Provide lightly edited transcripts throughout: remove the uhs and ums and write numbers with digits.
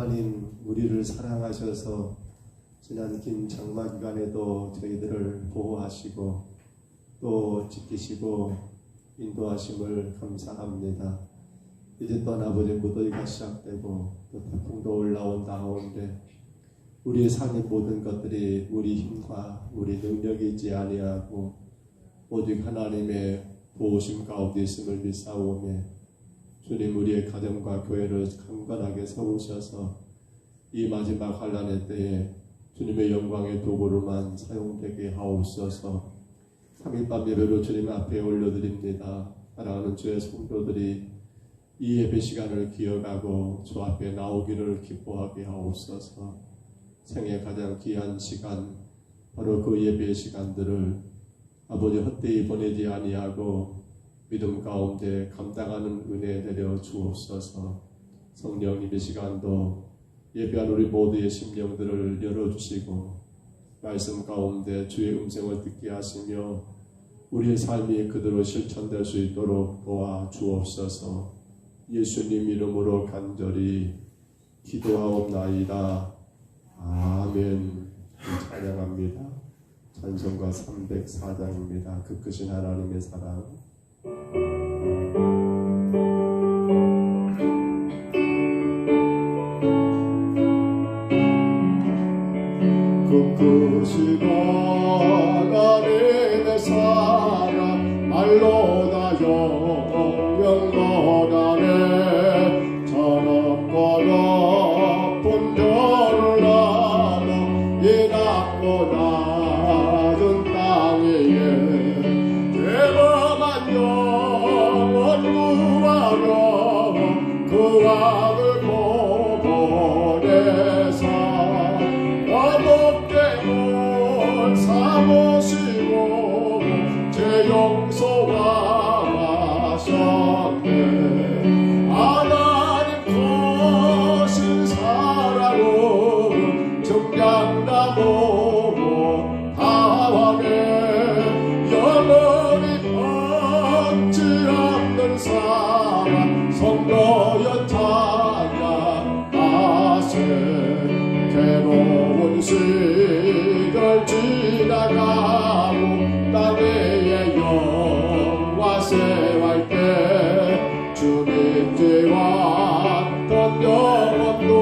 하나님 우리를 사랑하셔서 지난 긴 장마 기간에도 저희들을 보호하시고 또 지키시고 인도하심을 감사합니다. 이제 또한 아버지 무더위가 시작되고 또 태풍도 올라온 가운데 우리의 삶의 모든 것들이 우리 힘과 우리 능력이지 아니하고 오직 하나님의 보호심 가운데 있음을 믿사오매 주님 우리의 가정과 교회를 강건하게 세우셔서 이 마지막 환난의 때에 주님의 영광의 도구로만 사용되게 하옵소서. 3일 밤 예배로 주님 앞에 올려드립니다. 사랑하는 주의 성도들이 이 예배 시간을 기억하고 주 앞에 나오기를 기뻐하게 하옵소서. 생애 가장 귀한 시간 바로 그 예배의 시간들을 아버지 헛되이 보내지 아니하고 믿음 가운데 감당하는 은혜 내려 주옵소서. 성령님 이 시간도 예배한 우리 모두의 심령들을 열어주시고 말씀 가운데 주의 음성을 듣게 하시며 우리의 삶이 그대로 실천될 수 있도록 도와주옵소서. 예수님 이름으로 간절히 기도하옵나이다. 아멘. 찬양합니다. 찬송가 304장입니다. 그 크신 하나님의 사랑. 그 크신 하나님의 사랑 말로다 영원하네. 저런 높은 별을 나무 이 낮고 낮은 땅 위에 대범한 영원 구하려 그 왕을 보내사 사모시고 제 용서하셨네. 하나님 거신 사랑은 정량나무 다함에 영원히 변치 않는 사랑 성도여 찬양하세. 괴로운 시절 지나가고 땅 위에 영화 세할 때 주님 지왔던 영혼들은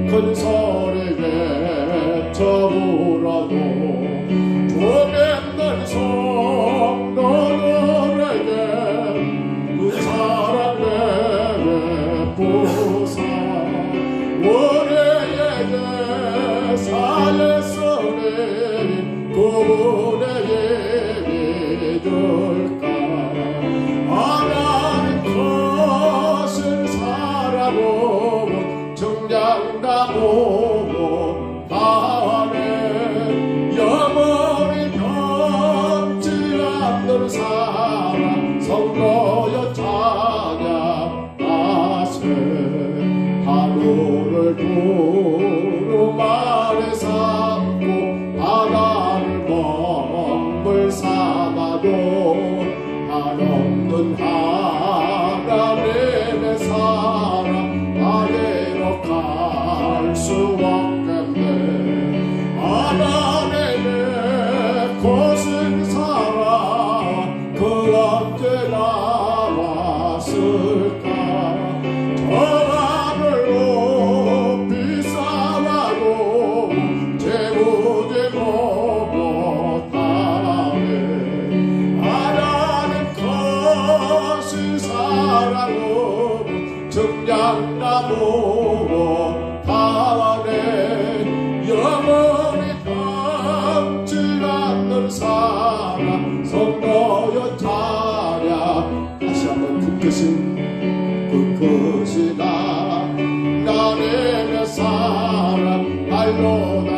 큰 소리 외쳐 울어도 주 믿는 성도들에게 그 사랑 베푸사 우리에게 사에서 내린 그분의 예비 줄까. 하나님 거신 사랑은 정량나무 다하네. 영원히 변치 않는 사랑 성도여 찬양하세. 하루를 두루마 삼고 바다를 먹물 삼아도 한없는 하나님의 사랑 아래로 갈 수 없겠네. 하나님의 거신 사랑 그 언제 나왔을까. 저 하늘로 정량나무 다하네. 영원히 변치 않는 사랑 성도여 찬양. 다시 한번 그 크신 하나님의 사랑 말로다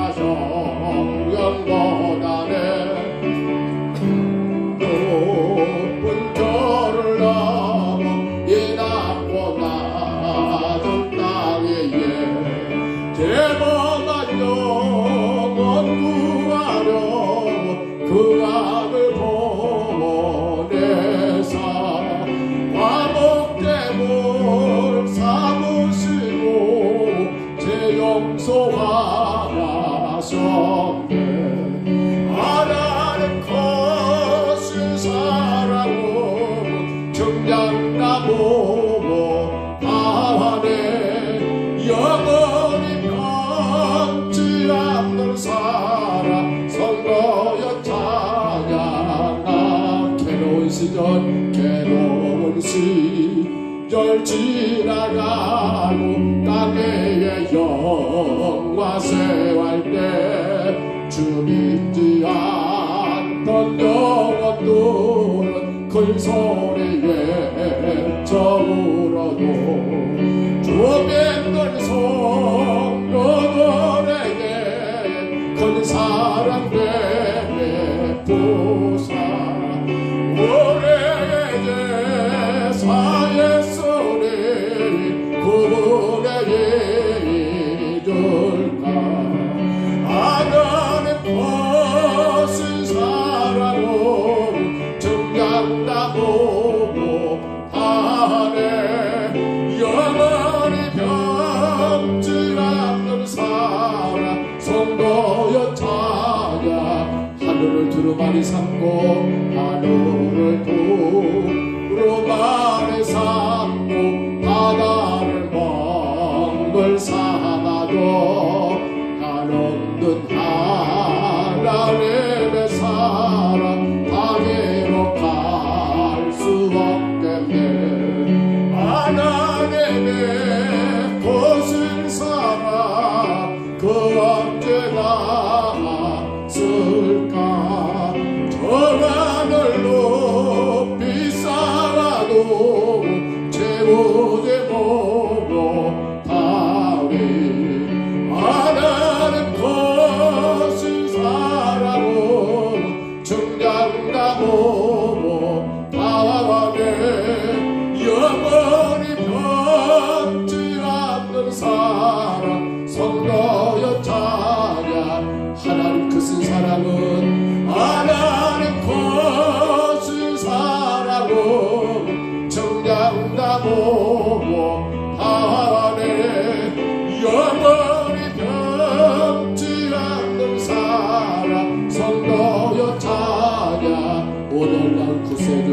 영원하네. 높은 별을 넘어 이 낮고 낮은 땅 위에 대범한 영원 구하려 그 왕을 보내사 화목됨을 삼으시고 용서하셨네. 하나님 것을 사랑하고 정량나무 다하네. 영원히 변치 않는 사랑 성도여 찬양하. 괴로운 시절 지나가고 땅의 영화 세워할 때 주 믿지 않던 영혼들은 큰 소리에 저울어도 주 믿는 성도들에게 큰 사랑 베푸사. 우리의 제사의 소리 구분에 이룰까. 하나님 것을 사랑하고 정량나무 하네. 영원히 변치 않는 사랑 성도여 찬양. 하늘을 두루마리 삼고 하늘을 두루마리 삼고 바다를 먼 걸 삼아도 한없는 하나님의 사랑 다리로 갈 수 없겠네. 하나님의 것을 사랑 그 언제 나았을까. 저 하늘로 비싸라도 제보제 보고 다리. 하나님 것을 사랑하고 정량나무 다하네. 영원히 변치 않는 사랑 성도여 찬양. 하나님 그 쓴 사랑은 하나님 것을 사랑하고 정량나무 하네. 영원히 변치 않는 사랑 성도여 찬양. 오늘날 구세주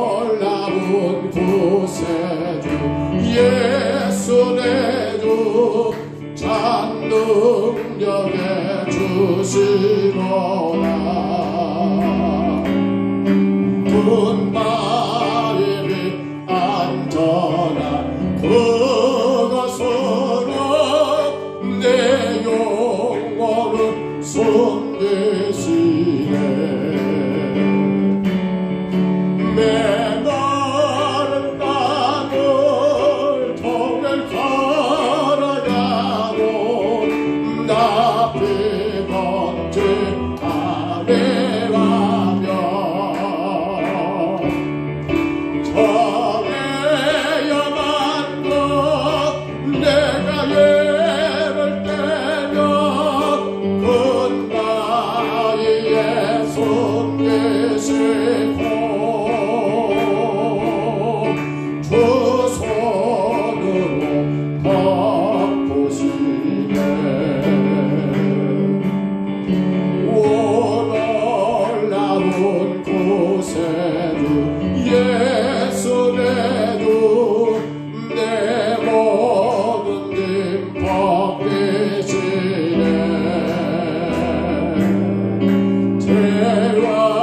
오늘날은 구세주 예수 내 주 찬능력에 주시노라. 군 마음이 안전한 그것으로 내 영혼을 숨기시네. 메마른 땅을 통해 걸어가고 나비 번지 아래 가며 정해야만 것 내가 예를 때며 큰 나이에 손 계시고 주 손으로 덮으시네. 오늘날은 구세주 예수 내 주 내 모든 짐 벗기시네.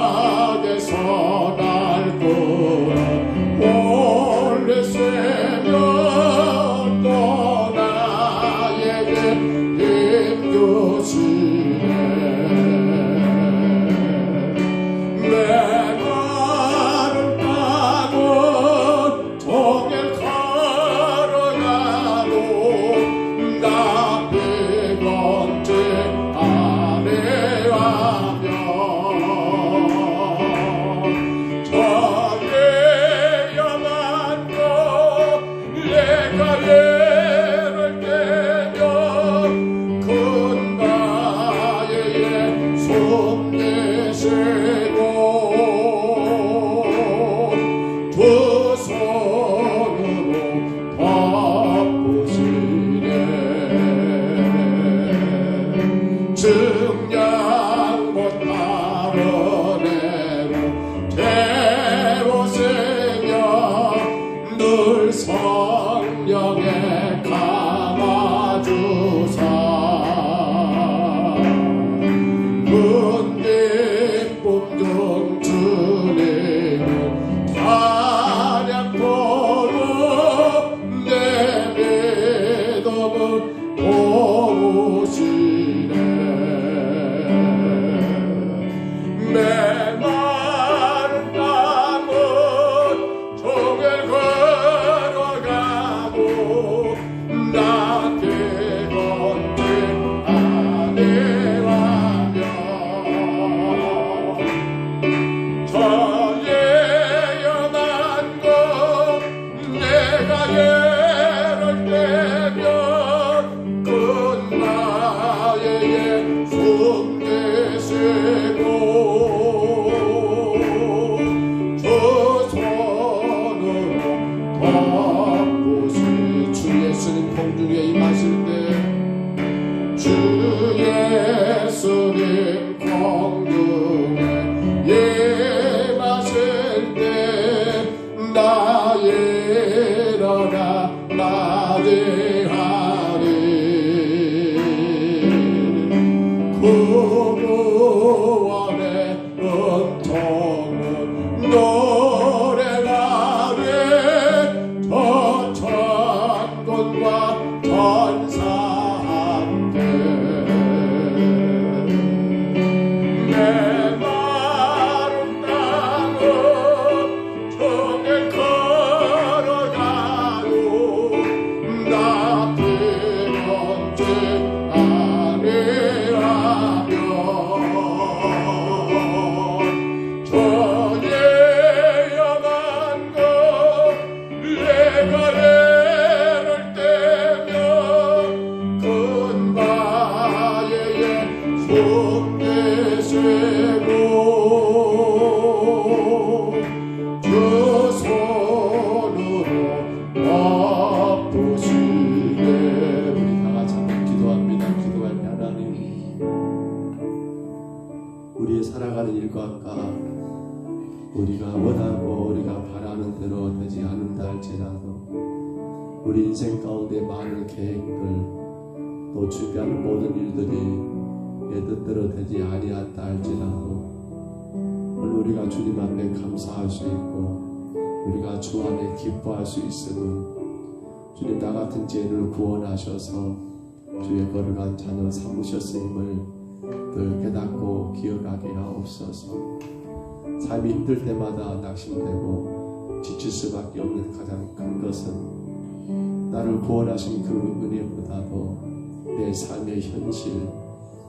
죄악에서 날 끌어 올리시며 또 나에게 힘 주시네. 메마른 땅을 성령에 감아주사 문기쁨 중 주님은 찬양토록 내 믿음을 도우시네. 메마른 땅은 종일 걸어가고 낮게 건진 아니라면 저 예언한 것 내가 예를 떼면 그 나의 숨기시고 주 손으로 덮으시. 주 예수님 공중에 임하실 때 주 예수님 공중에 임하실 때 나 일어나 맞이하리. 구원의 은총은 노래하리. 저 천군과 천사 함께 메마른 땅은 종일 걸어가고 낮게 건진 아니라면 저 예언한 것 내가 예를 떼면 큰 바위에 숨기시고 주 손으로 덮으시네. 우리 다 같이 한번 기도합니다. 기도할 때 하나님, 우리의 살아가는 일과가 우리가 원하고 우리가 바라는 대로 되지 않는다 할지라도 우리 인생 가운데 많은 계획들 또 주변 모든 일들이 내 뜻대로 되지 아니한다 할지라도 오늘 우리가 주님 앞에 감사할 수 있고 우리가 주 안에 기뻐할 수 있음은 주님 나 같은 죄인을 구원하셔서 주의 거룩한 자녀 삼으셨음을 늘 깨닫고 기억하게 하옵소서. 삶이 힘들 때마다 낙심되고 지칠 수밖에 없는 가장 큰 것은 나를 구원하신 그 은혜보다도 내 삶의 현실,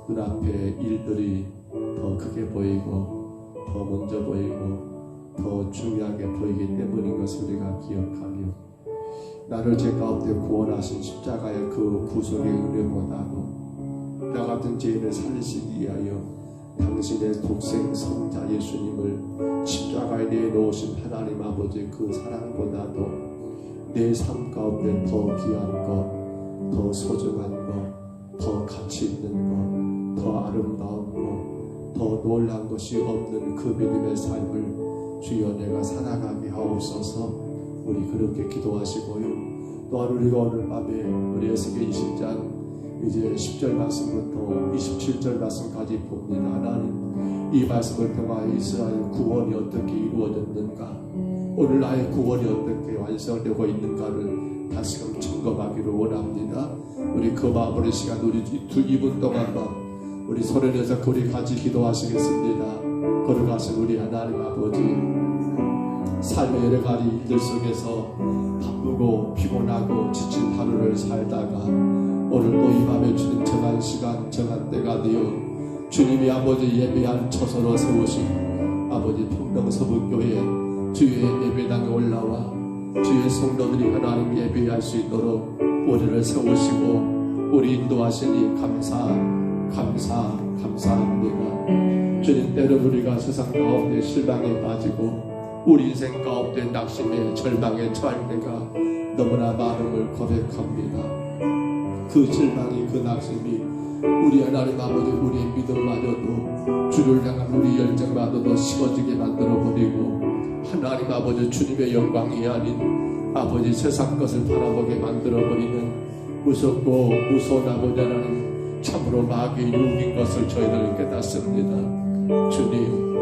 눈앞의 일들이 더 크게 보이고 더 먼저 보이고 더 중요하게 보이기 때문인 것을 우리가 기억하며 나를 죄 가운데 구원하신 십자가의 그 구속의 은혜보다도 나 같은 죄인을 살리시기 위하여 당신의 독생 성자 예수님을 십자가에 내놓으신 하나님 아버지의 그 사랑보다도 내 삶 가운데 더 귀한 것, 더 소중한 것, 더 가치 있는 것, 더 아름다운 것, 더 놀라운 것이 없는 그 믿음의 삶을 주여 내가 살아가게 하옵소서. 우리 그렇게 기도하시고요. 또한 우리가 오늘 밤에 우리 에스겔 20장 이제 10절 말씀부터 27절 말씀까지 봅니다. 하나님, 이 말씀을 통하여 이스라엘 구원이 어떻게 이루어졌는가, 오늘 나의 구원이 어떻게 완성되고 있는가를 다시금 점검하기를 원합니다. 우리 그 마무리 시간 우리 2분 동안만 우리 소리내서 우리 같이 기도하시겠습니다. 거룩하신 우리 하나님 아버지, 삶의 여러 가지 일들 속에서 바쁘고 피곤하고 지친 하루를 살다가 오늘 또 이 밤에 주님 정한 시간 정한 때가 되어 주님이 아버지 예배한 처소로 세우신 아버지 평등서북교회 주의 예배당에 올라와 주의 성도들이 하나님 예배할 수 있도록 우리를 세우시고 우리 인도하시니 감사합니다. 주님, 때로 우리가 세상 가운데 실망에 빠지고 우리 인생 가운데 낙심에 절망에 처할 때가 너무나 많음을 고백합니다. 그 절망이 그 낙심이 우리 하나님 아버지 우리의 믿음마저도 주를 향한 우리 열정마저도 식어지게 만들어버리고 하나님 아버지 주님의 영광이 아닌 아버지 세상 것을 바라보게 만들어버리는 무섭고 무서운 아버지 하나님, 참으로 마귀의 유혹인 것을 저희들 깨닫습니다. 주님,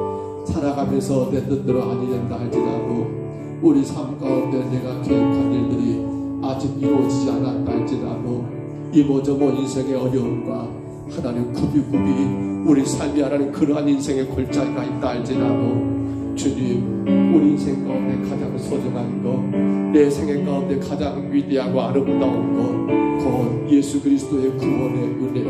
살아가면서 내 뜻대로 아니 된다 할지라도 우리 삶 가운데 내가 계획한 일들이 아직 이루어지지 않았다 할지라도 이모저모 인생의 어려움과 하나님 굽이굽이 우리 삶이 하나님 그러한 인생의 골짜기가 있다 할지라도 주님, 우리 인생 가운데 가장 소중한 것, 내 생애 가운데 가장 위대하고 아름다운 것, 곧 예수 그리스도의 구원의 은혜,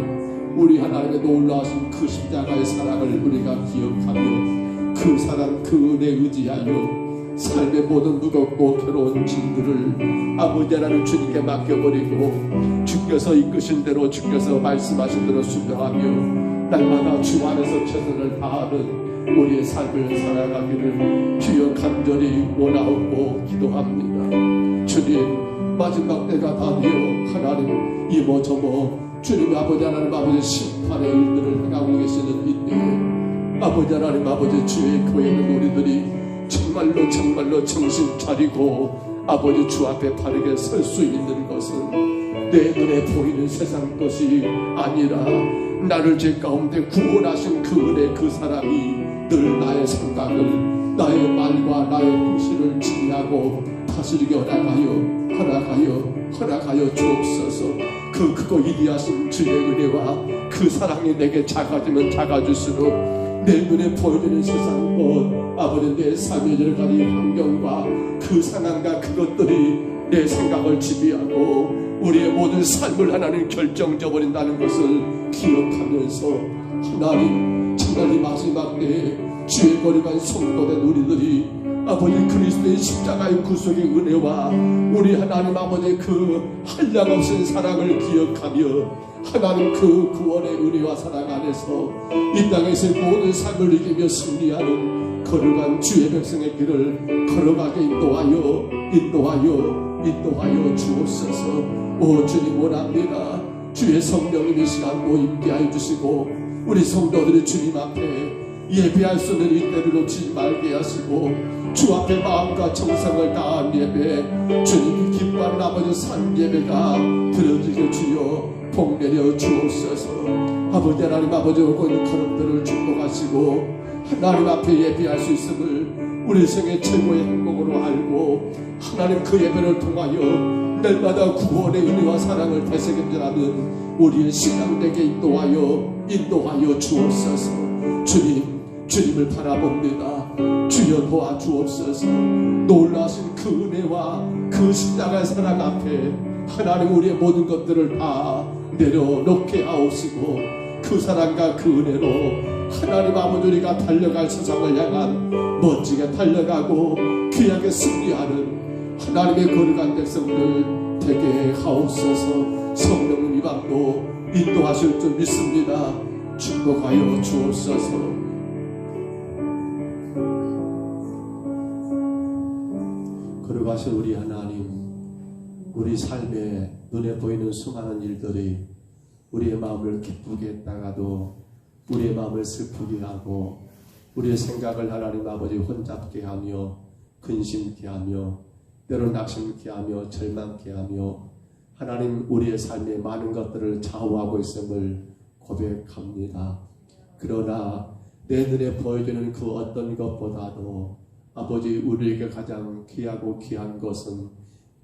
우리 하나님의 놀라우신 그 십자가의 사랑을 우리가 기억하며 그 사랑 그 은혜 의지하여 삶의 모든 무겁고 괴로운 짐들을 아버지 하나님 주님께 맡겨버리고 주께서 이끄신 대로 주께서 말씀하신 대로 순종하며 날마다 주 안에서 최선을 다하는 우리의 삶을 살아가기를 주여 간절히 원하옵고 기도합니다. 주님, 마지막 때가 다 되어 하나님 이모저모 주님 아버지 하나님 아버지 심판의 일들을 행하고 계시는 이때에 아버지 하나님 아버지 주의 교회 있는 우리들이 정말로 정신 차리고 아버지 주 앞에 바르게 설 수 있는 것은 내 눈에 보이는 세상 것이 아니라 나를 죄 가운데 구원하신 그 은혜 그 사랑이 늘 나의 생각을 나의 말과 나의 행실을 지휘하고 다스리게 허락하여 주옵소서. 그 크고 위대하신 주의 은혜와 그 사랑이 내게 작아지면 작아질수록 내 눈에 보여지는 세상 것 아버지 내 삶의 여러 가지 환경과 그 상황과 그것들이 내 생각을 지배하고 우리의 모든 삶을 하나님 결정져버린다는 것을 기억하면서 하나님 참말로 마지막 때에 주의 거룩한 성도된 우리들이 아버지 그리스도의 십자가의 구속의 은혜와 우리 하나님 아버지의 그 한량없는 사랑을 기억하며 하나님 그 구원의 은혜와 사랑 안에서 이 땅에서의 모든 삶을 이기며 승리하는 거룩한 주의 백성의 길을 걸어가게 인도하여 주옵소서. 오 주님 원합니다. 주의 성령님이 시간 모임케 하여 주시고 우리 성도들이 주님 앞에 예배할 수 있는 이때를 놓치지 말게 하시고 주 앞에 마음과 정성을 다한 예배 주님이 기뻐하는 아버지 산 예배가 드려지게 주여 복 내려 주옵소서. 아버지 하나님 아버지 오고 있는 걸음들을 축복하시고 하나님 앞에 예배할 수 있음을 우리 생의 최고의 행복으로 알고 하나님 그 예배를 통하여 날마다 구원의 은혜와 사랑을 되새김질하는 우리의 신앙 되게 인도하여 주옵소서. 주님을 바라봅니다. 주여 도와주옵소서. 놀라신 그 은혜와 그 십자가의 사랑 앞에 하나님 우리의 모든 것들을 다 내려놓게 하옵시고 그 사랑과 그 은혜로 하나님 아버지 우리가 달려갈 세상을 향한 멋지게 달려가고 귀하게 승리하는 하나님의 거룩한 백성들 되게 하옵소서. 성령님 이 밤도 인도하실 줄 믿습니다. 축복하여 주옵소서. 거룩하신 우리 하나님, 우리 삶에 눈에 보이는 수많은 일들이 우리의 마음을 기쁘게 했다가도 우리의 마음을 슬프게 하고 우리의 생각을 하나님 아버지 혼잡게 하며 근심케 하며 때로 낙심케 하며 절망케 하며 하나님 우리의 삶에 많은 것들을 좌우하고 있음을 고백합니다. 그러나 내 눈에 보여지는 그 어떤 것보다도 아버지 우리에게 가장 귀하고 귀한 것은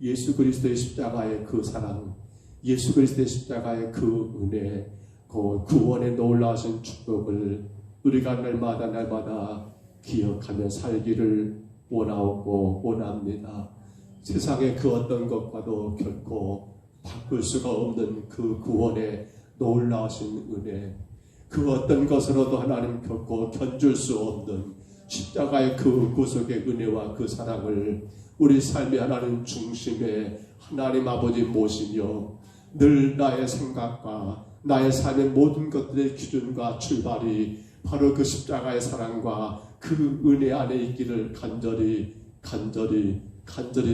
예수 그리스도의 십자가의 그 사랑, 예수 그리스도의 십자가의 그 은혜, 그 구원의 놀라우신 축복을 우리가 날마다 기억하며 살기를 원하고 원합니다. 세상의 그 어떤 것과도 결코 바꿀 수가 없는 그 구원의 놀라우신 은혜, 그 어떤 것으로도 하나님 결코 견줄 수 없는 십자가의 그 구속의 은혜와 그 사랑을 우리 삶의 하나님 중심에 하나님 아버지 모시며 늘 나의 생각과 나의 삶의 모든 것들의 기준과 출발이 바로 그 십자가의 사랑과 그 은혜 안에 있기를 간절히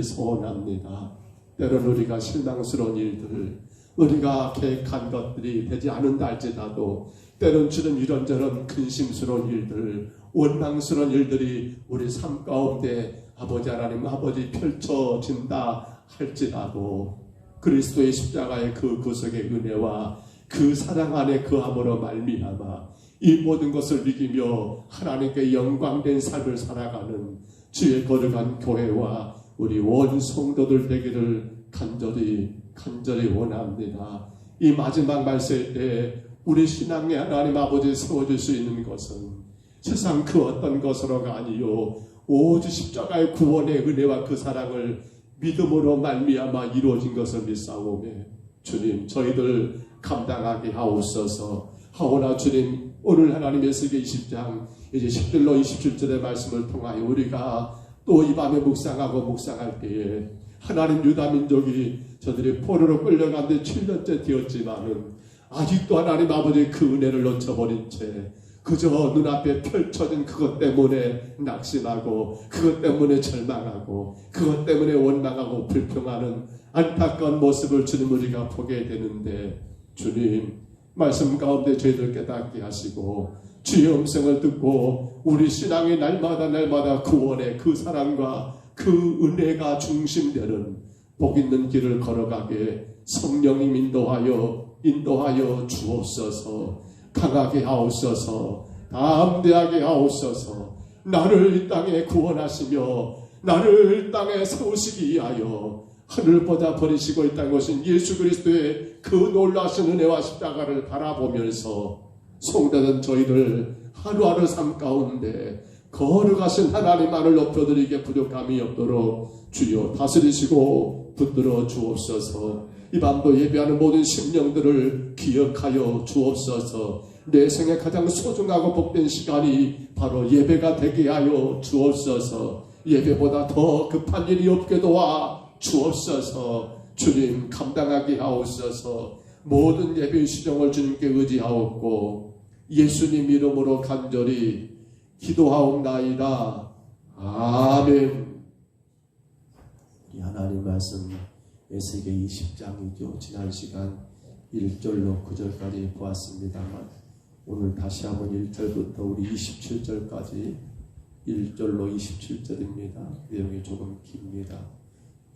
소원합니다. 때로는 우리가 실망스러운 일들, 우리가 계획한 것들이 되지 않는다 할지라도 때론 주는 이런저런 근심스러운 일들, 원망스러운 일들이 우리 삶 가운데 아버지 하나님 아버지 펼쳐진다 할지라도 그리스도의 십자가의 그 구속의 은혜와 그 사랑 안에 거함으로 말미암아 이 모든 것을 이기며 하나님께 영광된 삶을 살아가는 주의 거룩한 교회와 우리 원 성도들 되기를 간절히 원합니다. 이 마지막 말세 때 우리 신앙의 하나님 아버지 세워줄 수 있는 것은 세상 그 어떤 것으로가 아니요 오직 십자가의 구원의 은혜와 그 사랑을 믿음으로 말미암아 이루어진 것을 믿사오매 주님 저희들 감당하게 하옵소서. 하오나 주님 오늘 하나님의 에스겔 20장 이제 10절로 27절의 말씀을 통하여 우리가 또 이 밤에 묵상할 때에 하나님 유다 민족이 저들이 포로로 끌려간 지 7년째 되었지만은 아직도 하나님 아버지의 그 은혜를 놓쳐버린 채 그저 눈앞에 펼쳐진 그것 때문에 낙심하고 그것 때문에 절망하고 그것 때문에 원망하고 불평하는 안타까운 모습을 주님 우리가 보게 되는데 주님 말씀 가운데 저희들 깨닫게 하시고 주의 음성을 듣고 우리 신앙의 날마다 구원의 그 사랑과 그 은혜가 중심되는 복 있는 길을 걸어가게 성령님 인도하여 주옵소서. 강하게 하옵소서. 담대하게 하옵소서. 나를 이 땅에 구원하시며 나를 이 땅에 세우시기 위하여 하늘보다 버리시고 이 땅에 오신 예수 그리스도의 그 놀라신 은혜와 십자가를 바라보면서 성도된 저희들 하루하루 삶 가운데 거룩하신 하나님만을 높여드리게 부족함이 없도록 주여 다스리시고 붙들어 주옵소서. 이 밤도 예배하는 모든 심령들을 기억하여 주옵소서. 내 생에 가장 소중하고 복된 시간이 바로 예배가 되게 하여 주옵소서. 예배보다 더 급한 일이 없게 도와 주옵소서. 주님 감당하게 하옵소서. 모든 예배의 시정을 주님께 의지하옵고 예수님 이름으로 간절히 기도하옵나이다. 아멘. 이 하나님 말씀 에스겔 20장이죠. 지난 시간 1절로 9절까지 보았습니다만 오늘 다시 한번 1절부터 우리 27절까지 1절로 27절입니다. 내용이 조금 깁니다.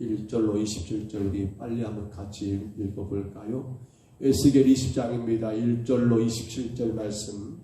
1절로 27절 우리 빨리 한번 같이 읽어볼까요? 에스겔 20장입니다. 1절로 27절 말씀.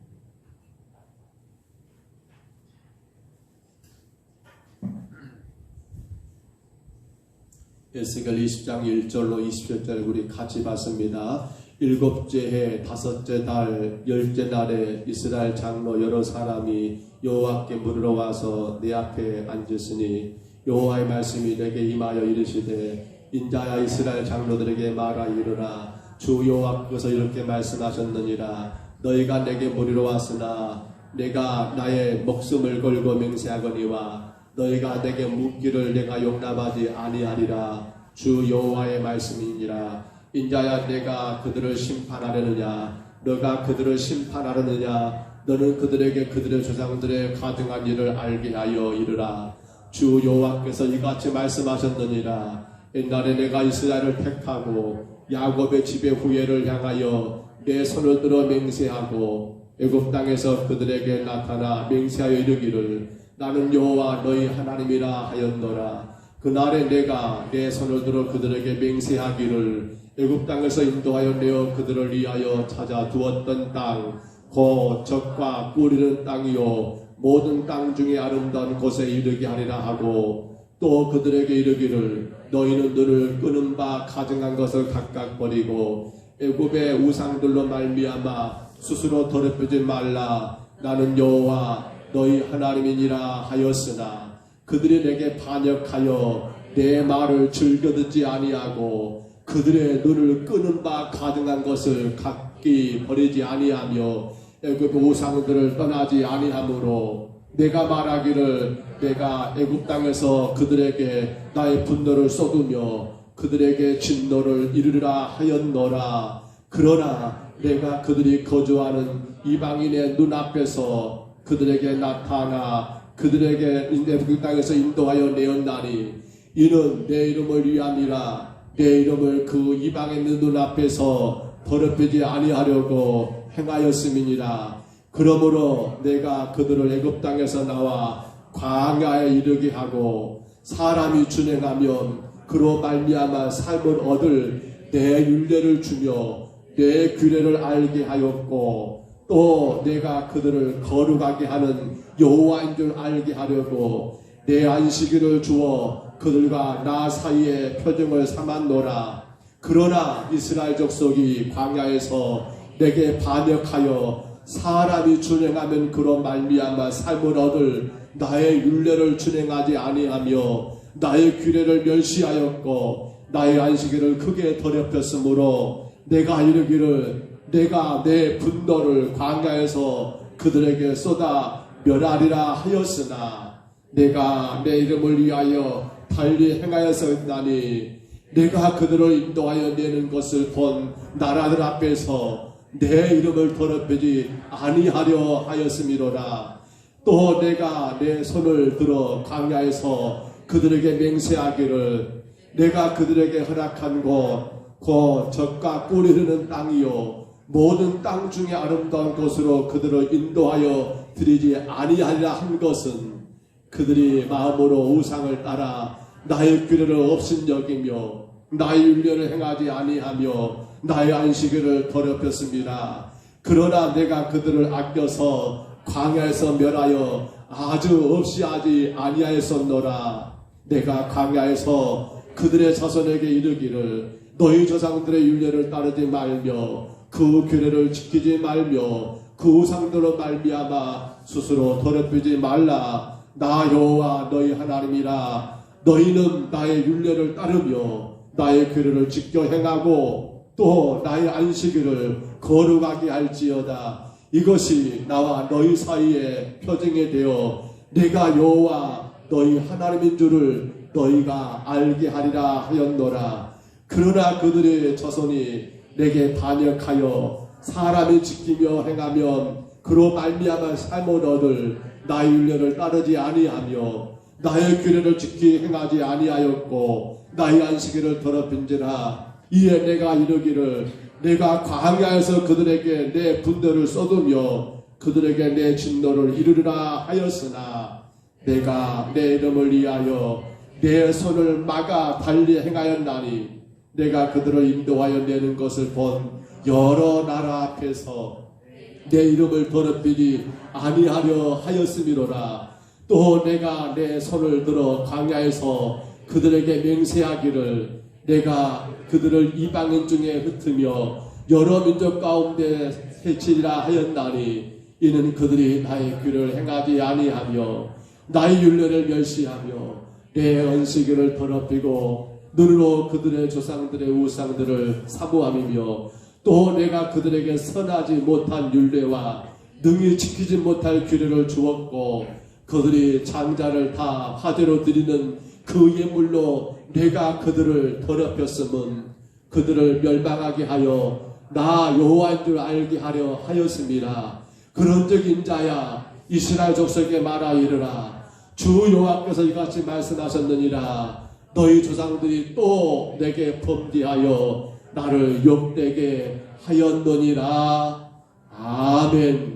에스겔 20장 1절로 27절 우리 같이 봤습니다. 일곱째 해 다섯째 달 열째 날에 이스라엘 장로 여러 사람이 여호와께 물으러 와서 내 앞에 앉으시니 여호와의 말씀이 내게 임하여 이르시되 인자야 이스라엘 장로들에게 말하 이르라 주 여호와께서 이렇게 말씀하셨느니라 너희가 내게 물으러 왔으나 내가 나의 목숨을 걸고 맹세하거니와 너희가 내게 묻기를 내가 용납하지 아니하리라 주 여호와의 말씀이니라 인자야 내가 그들을 심판하려느냐 너가 그들을 심판하려느냐 너는 그들에게 그들의 조상들의 가증한 일을 알게 하여 이르라 주 여호와께서 이같이 말씀하셨느니라 옛날에 내가 이스라엘을 택하고 야곱의 집의 후예를 향하여 내 손을 들어 맹세하고 애굽 땅에서 그들에게 나타나 맹세하여 이르기를 나는 여호와 너희 하나님이라 하였노라 그날에 내가 내 손을 들어 그들에게 맹세하기를 애굽 땅에서 인도하여 내어 그들을 위하여 찾아 두었던 땅 곧 젖과 꿀이는 땅이요 모든 땅 중에 아름다운 곳에 이르게 하리라 하고 또 그들에게 이르기를 너희는 눈을 끄는 바 가증한 것을 각각 버리고 애굽의 우상들로 말미암아 스스로 더럽히지 말라 나는 여호와 너희 하나님이니라 하였으나 그들이 내게 반역하여 내 말을 즐겨 듣지 아니하고 그들의 눈을 끄는 바 가증한 것을 각기 버리지 아니하며 애굽 우상들을 떠나지 아니하므로 내가 말하기를 내가 애굽 땅에서 그들에게 나의 분노를 쏟으며 그들에게 진노를 이르리라 하였노라 그러나 내가 그들이 거주하는 이방인의 눈앞에서 그들에게 나타나 그들에게 애굽 땅에서 인도하여 내었나니 이는 내 이름을 위함이라 내 이름을 그 이방의 눈앞에서 더럽히지 아니하려고 행하였음이니라. 그러므로 내가 그들을 애굽 땅에서 나와 광야에 이르게 하고 사람이 준행하면 그로 말미암아 삶을 얻을 내 율례를 주며 내 규례를 알게 하였고 또 내가 그들을 거룩하게 하는 여호와인 줄 알게 하려고 내 안식일을 주어 그들과 나 사이에 표정을 삼았노라. 그러나 이스라엘 족속이 광야에서 내게 반역하여 사람이 준행하면 그로 말미암아 삶을 얻을 나의 율례를 준행하지 아니하며 나의 규례를 멸시하였고 나의 안식일을 크게 더럽혔으므로 내가 이르기를 내가 내 분노를 광야에서 그들에게 쏟아 멸하리라 하였으나 내가 내 이름을 위하여 달리 행하였었나니 내가 그들을 인도하여 내는 것을 본 나라들 앞에서 내 이름을 더럽히지 아니하려 하였음이로라. 또 내가 내 손을 들어 광야에서 그들에게 맹세하기를 내가 그들에게 허락한 곧 젖과 꿀이 흐르는 땅이요 모든 땅 중에 아름다운 곳으로 그들을 인도하여 드리지 아니하리라 한 것은 그들이 마음으로 우상을 따라 나의 규례를 업신여기며 나의 율례를 행하지 아니하며 나의 안식일을 더럽혔습니다. 그러나 내가 그들을 아껴서 광야에서 멸하여 아주 없이 하지 아니하였었노라. 내가 광야에서 그들의 자손에게 이르기를 너희 조상들의 율례를 따르지 말며 그 규례를 지키지 말며 그 우상들로 말미암아 스스로 더럽히지 말라. 나 여호와 너희 하나님이라. 너희는 나의 율례를 따르며 나의 규례를 지켜 행하고 또 나의 안식일을 거룩하게 할지어다. 이것이 나와 너희 사이에 표징이 되어 내가 여호와 너희 하나님인 줄을 너희가 알게 하리라 하였노라. 그러나 그들의 자손이 내게 반역하여 사람이 지키며 행하면 그로 말미암아 삶을 얻을 나의 율례를 따르지 아니하며 나의 규례를 지키 행하지 아니하였고 나의 안식일을 더럽힌지라. 이에 내가 이르기를 내가 광야에서 그들에게 내 분노를 쏟으며 그들에게 내 진노를 이르리라 하였으나 내가 내 이름을 위하여 내 손을 막아 달리 행하였나니 내가 그들을 인도하여 내는 것을 본 여러 나라 앞에서 내 이름을 더럽히지 아니하려 하였음이로라. 또 내가 내 손을 들어 광야에서 그들에게 맹세하기를 내가 그들을 이방인 중에 흩으며 여러 민족 가운데 해치리라 하였나니 이는 그들이 나의 규례를 행하지 아니하며 나의 율례를 멸시하며 내 안식일을 더럽히고 눈으로 그들의 조상들의 우상들을 사모함이며 또 내가 그들에게 선하지 못한 율례와 능히 지키지 못할 규례를 주었고 그들이 장자를 다 화제로 드리는 그 예물로 내가 그들을 더럽혔음은 그들을 멸망하게 하여 나 여호와인 줄 알게 하려 하였습니다. 그런즉 인자야 이스라엘 족속에게 말하 이르라. 주 여호와께서 이같이 말씀하셨느니라. 너희 조상들이 또 내게 범죄하여 나를 욕되게 하였느니라. 아멘.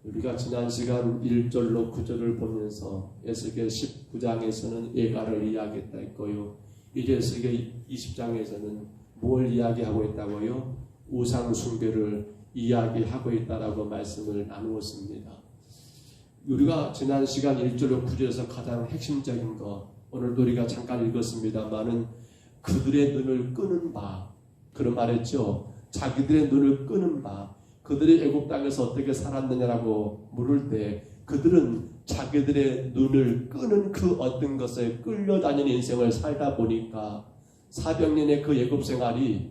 우리가 지난 시간 1절로 9절을 보면서 에스겔 19장에서는 예가를 이야기했다 했고요. 이제 에스겔 20장에서는 뭘 이야기하고 있다고요? 우상 숭배를 이야기하고 있다라고 말씀을 나누었습니다. 우리가 지난 시간 1절로 9절에서 가장 핵심적인 것 오늘도 우리가 잠깐 읽었습니다만은 그들의 눈을 끄는 바 그런 말했죠. 자기들의 눈을 끄는 바 그들이 애굽 땅에서 어떻게 살았느냐라고 물을 때 그들은 자기들의 눈을 끄는 그 어떤 것에 끌려다니는 인생을 살다 보니까 400년의 그 애굽 생활이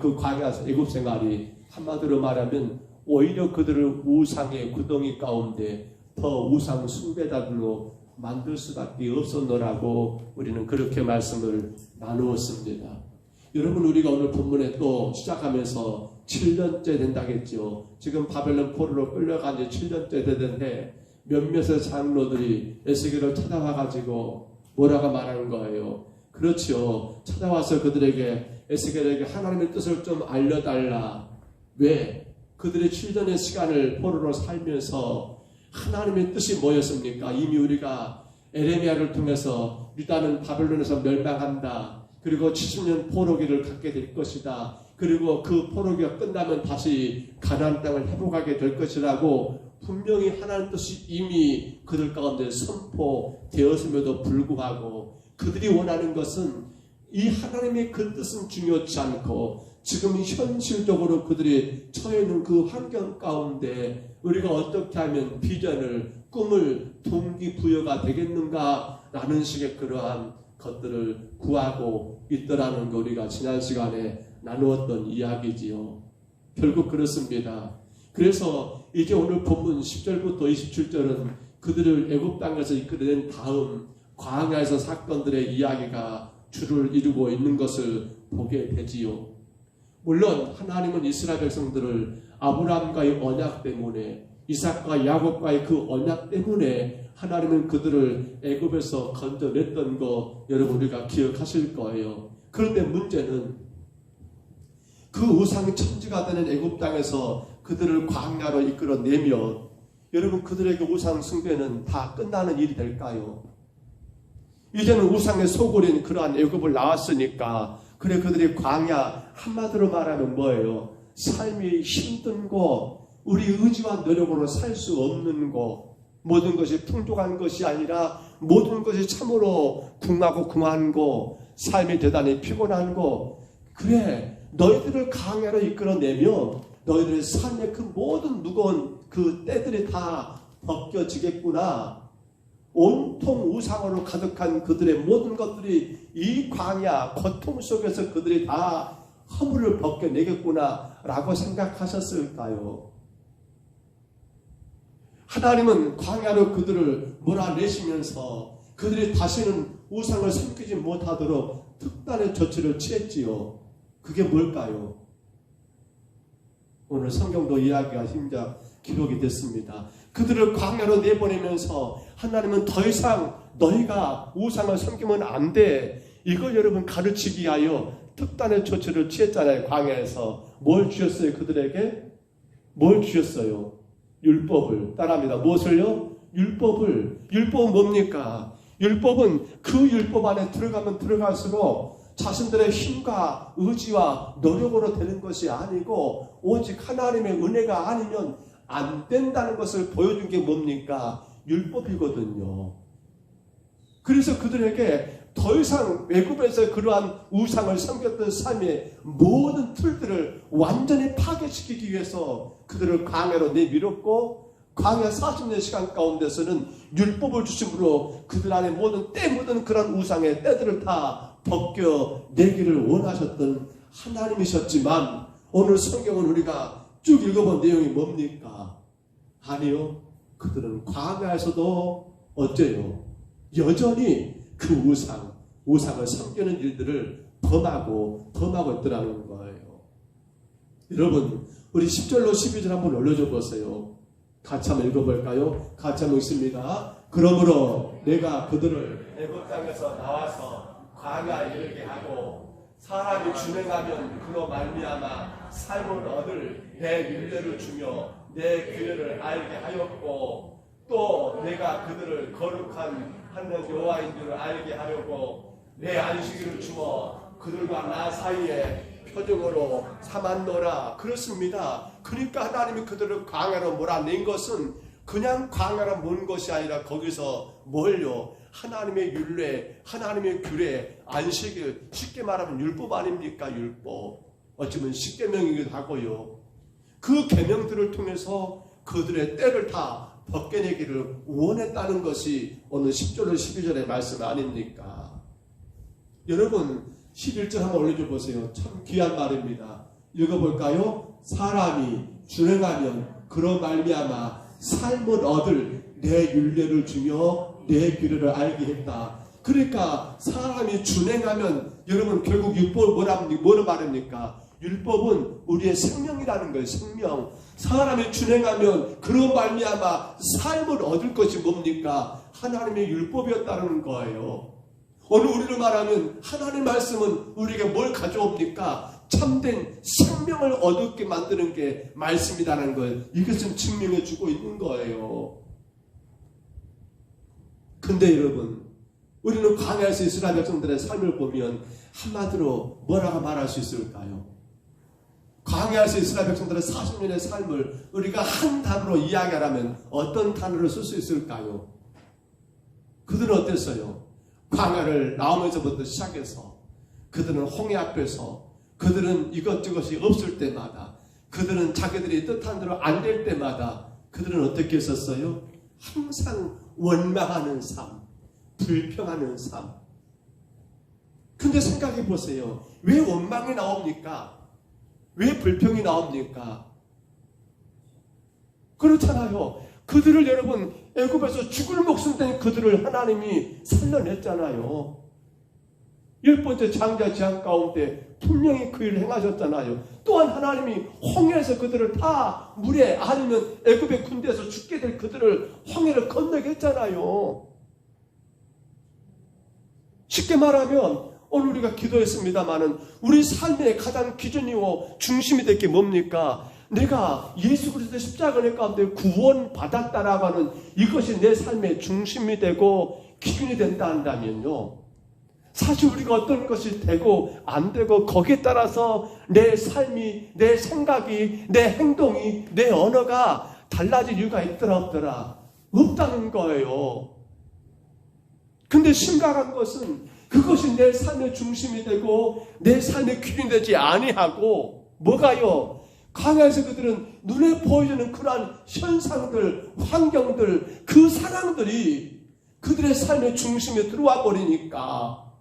그 광야 애굽 생활이 한마디로 말하면 오히려 그들을 우상의 구덩이 가운데 더 우상 숭배자들로 만들 수밖에 없었노라고 우리는 그렇게 말씀을 나누었습니다. 여러분 우리가 오늘 본문에 또 시작하면서 7년째 된다겠죠. 지금 바벨론 포로로 끌려간 지 7년째 되던데 몇몇의 장로들이 에스겔을 찾아와가지고 뭐라고 말하는 거예요. 그렇죠. 찾아와서 그들에게 에스겔에게 하나님의 뜻을 좀 알려달라. 왜? 그들의 7년의 시간을 포로로 살면서 하나님의 뜻이 뭐였습니까? 이미 우리가 에레미야를 통해서 유다는 바벨론에서 멸망한다. 그리고 70년 포로기를 갖게 될 것이다. 그리고 그 포로기가 끝나면 다시 가나안 땅을 회복하게 될 것이라고 분명히 하나님 뜻이 이미 그들 가운데 선포되었음에도 불구하고 그들이 원하는 것은 이 하나님의 그 뜻은 중요치 않고 지금 현실적으로 그들이 처해 있는 그 환경 가운데 우리가 어떻게 하면 비전을, 꿈을 동기부여가 되겠는가라는 식의 그러한 것들을 구하고 있더라는 거 우리가 지난 시간에 나누었던 이야기지요. 결국 그렇습니다. 그래서 이제 오늘 본문 10절부터 27절은 그들을 애굽 땅에서 이끌어낸 다음 광야에서 사건들의 이야기가 주를 이루고 있는 것을 보게 되지요. 물론 하나님은 이스라엘 백성들을 아브라함과의 언약 때문에 이삭과 야곱과의 그 언약 때문에 하나님은 그들을 애굽에서 건져냈던 거 여러분 우리가 기억하실 거예요. 그런데 문제는 그 우상 천지가 되는 애굽 땅에서 그들을 광야로 이끌어내면 여러분 그들에게 우상 숭배는 다 끝나는 일이 될까요? 이제는 우상의 소굴인 그러한 애굽을 나왔으니까 그래 그들이 광야 한마디로 말하면 뭐예요? 삶이 힘든 거, 우리 의지와 노력으로 살 수 없는 거, 모든 것이 풍족한 것이 아니라 모든 것이 참으로 궁하고 궁한 거, 삶이 대단히 피곤한 거. 그래 너희들을 광야로 이끌어내면 너희들의 삶의 그 모든 무거운 그 때들이 다 벗겨지겠구나. 온통 우상으로 가득한 그들의 모든 것들이 이 광야 고통 속에서 그들이 다 허물을 벗겨내겠구나 라고 생각하셨을까요? 하나님은 광야로 그들을 몰아내시면서 그들이 다시는 우상을 섬기지 못하도록 특단의 조치를 취했지요. 그게 뭘까요? 오늘 성경도 이야기가 심작 기록이 됐습니다. 그들을 광야로 내보내면서 하나님은 더 이상 너희가 우상을 섬기면 안 돼. 이걸 여러분 가르치기 위하여 특단의 조치를 취했잖아요. 광야에서. 뭘 주셨어요? 그들에게? 뭘 주셨어요? 율법을. 따라합니다. 무엇을요? 율법을. 율법은 뭡니까? 율법은 그 율법 안에 들어가면 들어갈수록 자신들의 힘과 의지와 노력으로 되는 것이 아니고 오직 하나님의 은혜가 아니면 안 된다는 것을 보여준 게 뭡니까? 율법이거든요. 그래서 그들에게 더 이상 애굽에서 그러한 우상을 섬겼던 삶의 모든 틀들을 완전히 파괴시키기 위해서 그들을 광야로 내밀었고 광야 40년 시간 가운데서는 율법을 주심으로 그들 안에 모든 때 묻은 그런 우상의 때들을 다 벗겨내기를 원하셨던 하나님이셨지만 오늘 성경은 우리가 쭉 읽어본 내용이 뭡니까? 아니요. 그들은 광야에서도 어째요? 여전히 그 우상을 섬기는 일들을 범하고 있더라는 거예요. 여러분, 우리 10절로 12절 한번 올려줘 보세요. 같이 한번 읽어볼까요? 같이 한번 읽습니다. 그러므로 내가 그들을 애굽 땅에서 나와서 광야에 이르게 하고 사람이 준행하면 그로 말미암아 삶을 얻을 내 율례를 주며 내 규례를 알게 하였고 또 내가 그들을 거룩한 하나님 여호와인 줄을 알게 하려고 내 안식일을 주어 그들과 나 사이에 표적으로 삼았노라. 그렇습니다. 그러니까 하나님이 그들을 광야로 몰아낸 것은 그냥 광야로 모은 것이 아니라 거기서 뭘요? 하나님의 율례, 하나님의 규례, 안식일, 쉽게 말하면 율법 아닙니까? 율법. 어쩌면 십계명이기도 하고요. 그 계명들을 통해서 그들의 때를 다 벗겨내기를 원했다는 것이 오늘 10절로 12절의 말씀 아닙니까? 여러분 11절 한번 올려줘 보세요. 참 귀한 말입니다. 읽어볼까요? 사람이 준행하면 그로 말미암아 삶을 얻을 내 율례를 주며 내 규례를 알게 했다. 그러니까 사람이 준행하면 여러분 결국 율법은 뭐를 말합니까? 율법은 우리의 생명이라는 거예요. 생명. 사람이 준행하면 그로 말미암아 삶을 얻을 것이 뭡니까? 하나님의 율법이었다는 거예요. 오늘 우리를 말하면 하나님의 말씀은 우리에게 뭘 가져옵니까? 참된 생명을 얻게 만드는 게 말씀이라는 걸 이것은 증명해 주고 있는 거예요. 근데 여러분, 우리는 광야에서 이스라엘 백성들의 삶을 보면 한마디로 뭐라고 말할 수 있을까요? 광야에서 이스라엘 백성들의 40년의 삶을 우리가 한 단어로 이야기하라면 어떤 단어를 쓸 수 있을까요? 그들은 어땠어요? 광야를 나오면서부터 시작해서 그들은 홍해 앞에서, 그들은 이것저것이 없을 때마다, 그들은 자기들이 뜻한 대로 안 될 때마다 그들은 어떻게 했었어요? 항상 원망하는 삶, 불평하는 삶. 근데 생각해 보세요. 왜 원망이 나옵니까? 왜 불평이 나옵니까? 그렇잖아요. 그들을 여러분 애굽에서 죽을 목숨 된 그들을 하나님이 살려냈잖아요. 10번째 장자 재앙 가운데 분명히 그 일을 행하셨잖아요. 또한 하나님이 홍해에서 그들을 다 물에, 아니면 애굽의 군대에서 죽게 될 그들을 홍해를 건너게 했잖아요. 쉽게 말하면 오늘 우리가 기도했습니다마는 우리 삶의 가장 기준이고 중심이 될 게 뭡니까? 내가 예수 그리스도의 십자가 내 가운데 구원받았다라고 하는 이것이 내 삶의 중심이 되고 기준이 된다 한다면요, 사실 우리가 어떤 것이 되고 안 되고 거기에 따라서 내 삶이, 내 생각이, 내 행동이, 내 언어가 달라질 이유가 있더라 없더라? 없다는 거예요. 근데 심각한 것은 그것이 내 삶의 중심이 되고 내 삶의 기준이 되지 아니하고 뭐가요? 광야에서 그들은 눈에 보이는 그러한 현상들, 환경들, 그 상황들이 그들의 삶의 중심에 들어와 버리니까,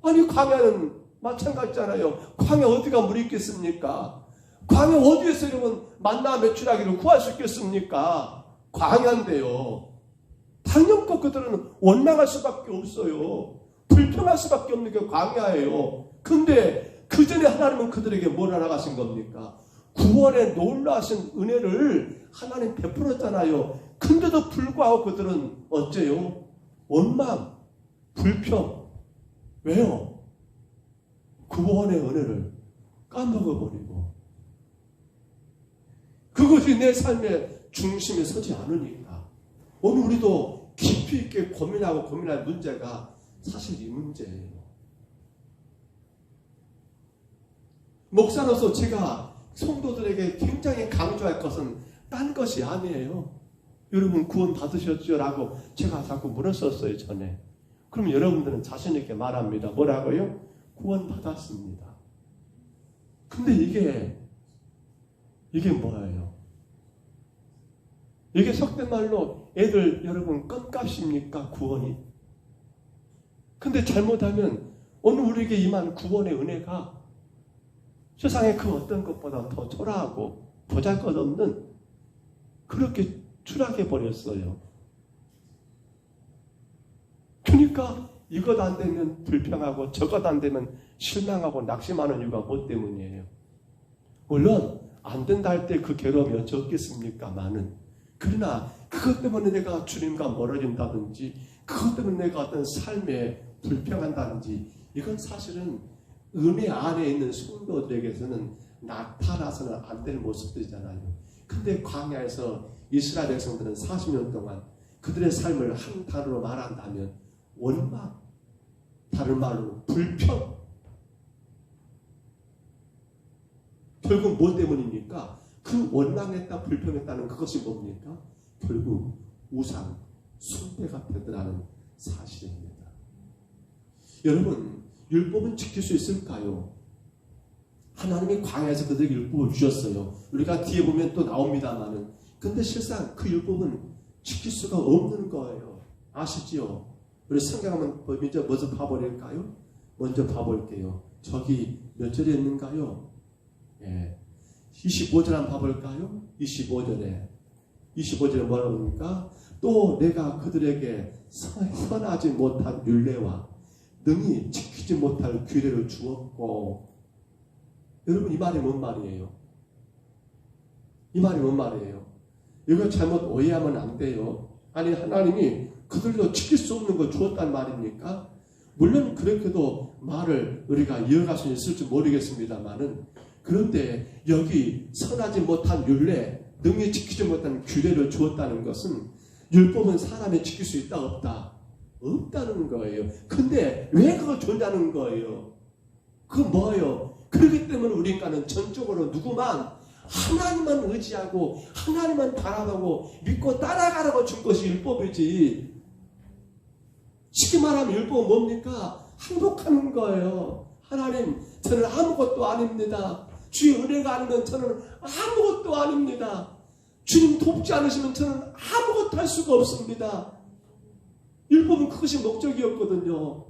아니 광야는 마찬가지잖아요. 광야 어디가 물이 있겠습니까? 광야 어디에서 여러분 만나 매출하기를 구할 수 있겠습니까? 광야인데요. 당연히 그들은 원망할 수밖에 없어요. 불평할 수밖에 없는 게 광야예요. 근데 그 전에 하나님은 그들에게 뭘 알아가신 겁니까? 구원의 놀라우신 은혜를 하나님 베풀었잖아요. 근데도 불구하고 그들은 어째요? 원망, 불평. 왜요? 구원의 은혜를 까먹어버리고 그것이 내 삶의 중심에 서지 않으니까 오늘 우리도 깊이 있게 고민할 문제가 사실 이 문제예요. 목사로서 제가 성도들에게 굉장히 강조할 것은 딴 것이 아니에요. 여러분 구원 받으셨죠? 라고 제가 자꾸 물었었어요, 전에. 그럼 여러분들은 자신 있게 말합니다. 뭐라고요? 구원 받았습니다. 근데 이게 뭐예요? 이게 속된 말로 애들 여러분 껌값입니까? 구원이? 근데 잘못하면 오늘 우리에게 임한 구원의 은혜가 세상의 그 어떤 것보다 더 초라하고 보잘것없는 그렇게 추락해 버렸어요. 그러니까 이것 안 되면 불평하고 저것 안 되면 실망하고 낙심하는 이유가 뭐 때문이에요? 물론 안 된다 할 때 그 괴로움이 어찌 없겠습니까? 많은. 그러나 그것 때문에 내가 주님과 멀어진다든지 그것 때문에 내가 어떤 삶에 불평한다든지 이건 사실은 은혜 안에 있는 성도들에게서는 나타나서는 안 될 모습들이잖아요. 근데 광야에서 이스라엘 백성들은 40년 동안 그들의 삶을 한 단어로 말한다면 원망, 다른 말로 불평. 결국 뭐 때문입니까? 그 원망했다 불평했다는 그것이 뭡니까? 결국 우상, 숭배가 되더라는 사실입니다. 여러분, 율법은 지킬 수 있을까요? 하나님이 광야에서 그들에게 율법을 주셨어요. 우리가 뒤에 보면 또 나옵니다만은. 근데 실상 그 율법은 지킬 수가 없는 거예요. 아시지요? 우리 성경 한번 먼저 봐버릴까요? 먼저 봐볼게요. 저기 몇 절에 있는가요? 예. 25절 한번 봐볼까요? 25절에 뭐라고 합니까? 또 내가 그들에게 선하지 못한 율례와 능히 지키지 못할 규례를 주었고. 여러분 이 말이 뭔 말이에요? 이 말이 뭔 말이에요? 이거 잘못 오해하면 안 돼요. 아니 하나님이 그들도 지킬 수 없는 걸 주었단 말입니까? 물론 그렇게도 말을 우리가 이어갈 수 있을지 모르겠습니다만은, 그런데 여기 선하지 못한 율례, 능히 지키지 못한 규례를 주었다는 것은 율법은 사람이 지킬 수 있다 없다? 없다는 거예요. 근데 왜 그걸 줬냐는 거예요. 그건 뭐예요? 그렇기 때문에 우리 인간은 전적으로 누구만 하나님만 의지하고 하나님만 바라보고 믿고 따라가라고 준 것이 율법이지. 쉽게 말하면 율법은 뭡니까? 행복하는 거예요. 하나님, 저는 아무것도 아닙니다. 주의 은혜가 아니면 저는 아무것도 아닙니다. 주님 돕지 않으시면 저는 아무것도 할 수가 없습니다. 율법은 그것이 목적이었거든요.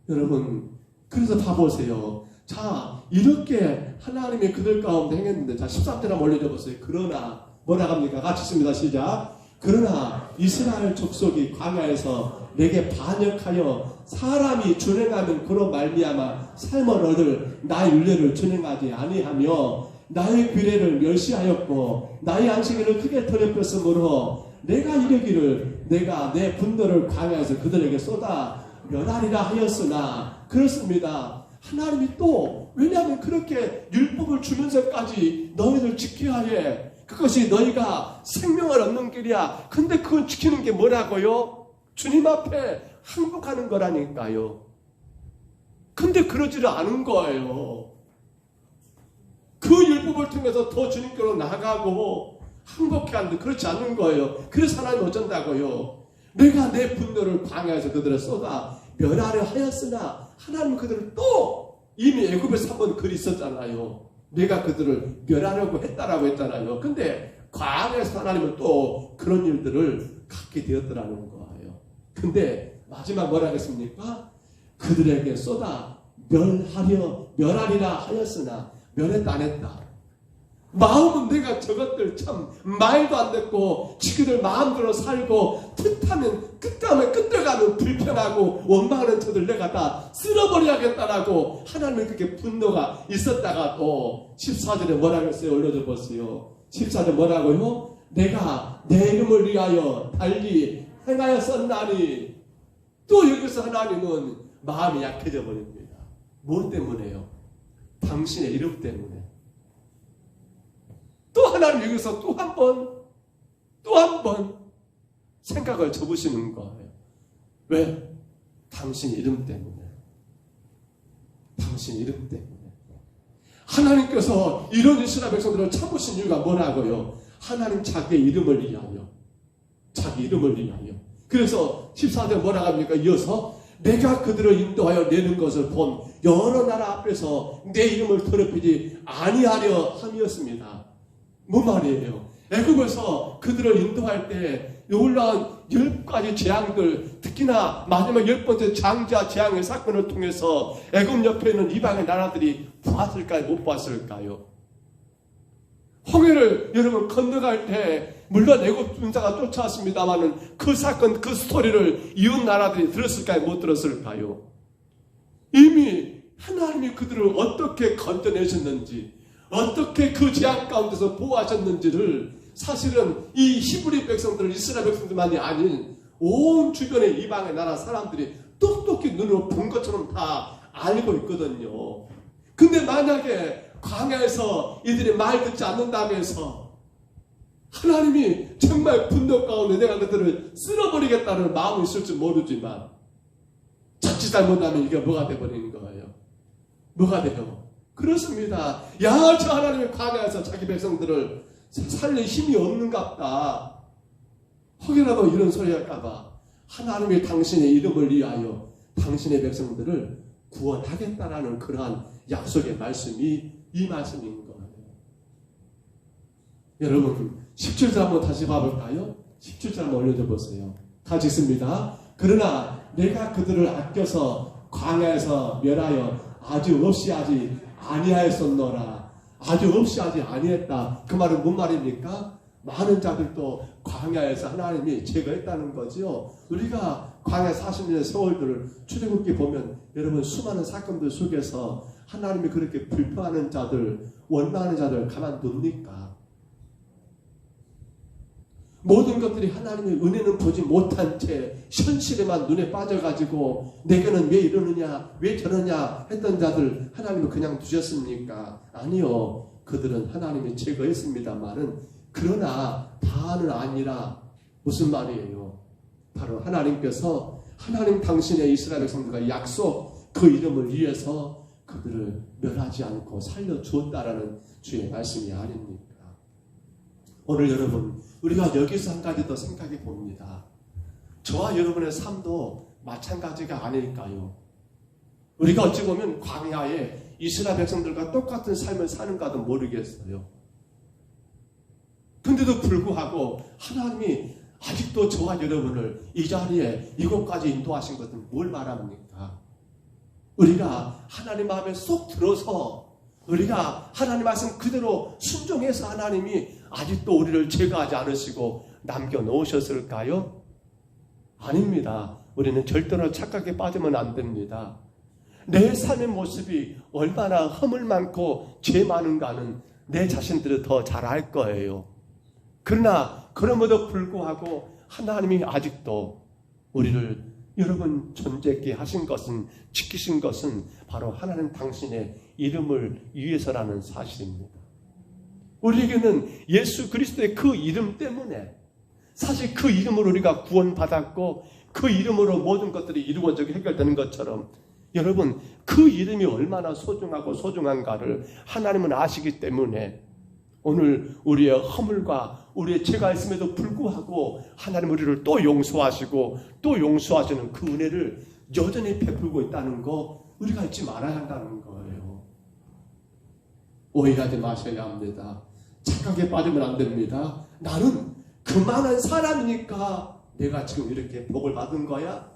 여러분, 그래서 봐보세요. 자, 이렇게 하나님이 그들 가운데 행했는데, 자, 13절 한번 올려줘 보세요. 그러나, 뭐라 합니까? 같이 읽습니다. 시작. 그러나 이스라엘 족속이 광야에서 내게 반역하여 사람이 준행하는 그런 말미암아 삶을 얻을 나의 율례를 준행하지 아니하며 나의 규례를 멸시하였고 나의 안식일을 크게 더럽혔으므로 내가 이르기를 내가 내 분노를 광야에서 그들에게 쏟아 멸하리라 하였으나, 그렇습니다. 하나님이 또, 왜냐하면 그렇게 율법을 주면서까지 너희들 지켜야 해. 그것이 너희가 생명을 얻는 길이야. 근데 그건 지키는 게 뭐라고요? 주님 앞에 항복하는 거라니까요. 근데 그러지를 않은 거예요. 그 율법을 통해서 더 주님께로 나가고 항복해야 하는데 그렇지 않은 거예요. 그래서 하나님 어쩐다고요? 내가 내 분노를 광야에서 그들을 쏟아 멸하려 하였으나, 하나님 그들을 또 이미 애굽에서 한번 글이 있었잖아요. 내가 그들을 멸하려고 했다라고 했잖아요. 근데 광야에서 하나님은 또 그런 일들을 갖게 되었더라는 거예요. 근데 마지막 뭐라 하겠습니까? 그들에게 쏟아 멸하리라 하였으나, 멸했다 안 했다? 마음은 내가 저것들 참 말도 안 듣고 지그들 마음대로 살고 뜻하면 끝하면 끝내가면 불평하고 원망하는 저들 내가 다 쓸어버려야겠다라고 하나님은 그렇게 분노가 있었다가 또 14절에 뭐라고 했어요? 올려줘 보세요. 14절 뭐라고요? 내가 내 이름을 위하여 달리 행하였었나니. 또 여기서 하나님은 마음이 약해져 버립니다. 뭐 때문에요? 당신의 이름 때문에. 또 하나님 여기서 또 한 번 생각을 접으시는 거예요. 왜? 당신 이름 때문에. 당신 이름 때문에. 하나님께서 이런 이스라엘 백성들을 참으신 이유가 뭐라고요? 하나님 자기의 이름을 위하여. 자기 이름을 위하여. 그래서 14절 뭐라고 합니까? 이어서 내가 그들을 인도하여 내는 것을 본 여러 나라 앞에서 내 이름을 더럽히지 아니하려 함이었습니다. 뭔 말이에요? 애굽에서 그들을 인도할 때 놀라운 10가지 재앙들, 특히나 마지막 10번째 장자 재앙의 사건을 통해서 애굽 옆에 있는 이방의 나라들이 보았을까요? 못 보았을까요? 홍해를 여러분 건너갈 때 물론 애굽 군사가 쫓아왔습니다마는 그 사건, 그 스토리를 이웃 나라들이 들었을까요? 못 들었을까요? 이미 하나님이 그들을 어떻게 건져내셨는지, 어떻게 그 재앙 가운데서 보호하셨는지를 사실은 이 히브리 백성들, 이스라엘 백성들만이 아닌 온 주변의 이방의 나라 사람들이 똑똑히 눈으로 본 것처럼 다 알고 있거든요. 근데 만약에 광야에서 이들이 말 듣지 않는다고 해서 하나님이 정말 분노 가운데 내가 그들을 쓸어버리겠다는 마음이 있을지 모르지만 자칫 잘못하면 이게 뭐가 돼버리는 거예요? 뭐가 돼요? 그렇습니다. 야, 저 하나님의 광야에서 자기 백성들을 살릴 힘이 없는갑다. 혹여라도 이런 소리 할까봐 하나님이 당신의 이름을 위하여 당신의 백성들을 구원하겠다라는 그러한 약속의 말씀이 이 말씀인 거예요. 여러분 17절 한번 다시 봐볼까요? 17절 한번 올려줘 보세요. 같이 읽습니다. 그러나 내가 그들을 아껴서 광야에서 멸하여 아주 없이 하지 아니하였었노라. 아주 없이 하지 아니했다. 그 말은 뭔 말입니까? 많은 자들도 광야에서 하나님이 제거했다는 거죠. 우리가 광야 40년의 세월들을 출애굽기 보면 여러분 수많은 사건들 속에서 하나님이 그렇게 불평하는 자들, 원망하는 자들 가만둡니까? 모든 모든 것들이 하나님의 은혜는 보지 못한 채 현실에만 눈에 빠져가지고 내게는 왜 이러느냐 왜 저러냐 했던 자들 하나님은 그냥 두셨습니까? 아니요. 그들은 하나님이 제거했습니다만은 그러나 다는 아니라 무슨 말이에요? 바로 하나님께서 하나님 당신의 이스라엘 백성들과 약속 그 이름을 위해서 그들을 멸하지 않고 살려주었다라는 주의 말씀이 아닙니까? 오늘 여러분 우리가 여기서 한 가지 더 생각해 봅니다. 저와 여러분의 삶도 마찬가지가 아닐까요? 우리가 어찌 보면 광야에 이스라엘 백성들과 똑같은 삶을 사는가도 모르겠어요. 근데도 불구하고 하나님이 아직도 저와 여러분을 이 자리에 이곳까지 인도하신 것은 뭘 말합니까? 우리가 하나님 마음에 쏙 들어서 우리가 하나님 말씀 그대로 순종해서 하나님이 아직도 우리를 제거하지 않으시고 남겨놓으셨을까요? 아닙니다. 우리는 절대로 착각에 빠지면 안 됩니다. 내 삶의 모습이 얼마나 허물 많고 죄 많은가는 내 자신들이 더 잘 알 거예요. 그러나 그럼에도 불구하고 하나님이 아직도 우리를 여러분 존재케 하신 것은 지키신 것은 바로 하나님 당신의 이름을 위해서라는 사실입니다. 우리에게는 예수 그리스도의 그 이름 때문에 사실 그 이름으로 우리가 구원받았고 그 이름으로 모든 것들이 이루어지고 해결되는 것처럼 여러분 그 이름이 얼마나 소중하고 소중한가를 하나님은 아시기 때문에 오늘 우리의 허물과 우리의 죄가 있음에도 불구하고 하나님 우리를 또 용서하시고 또 용서하시는 그 은혜를 여전히 베풀고 있다는 거 우리가 잊지 말아야 한다는 거예요. 오해하지 마셔야 합니다. 착각에 빠지면 안 됩니다. 나는 그만한 사람이니까 내가 지금 이렇게 복을 받은 거야?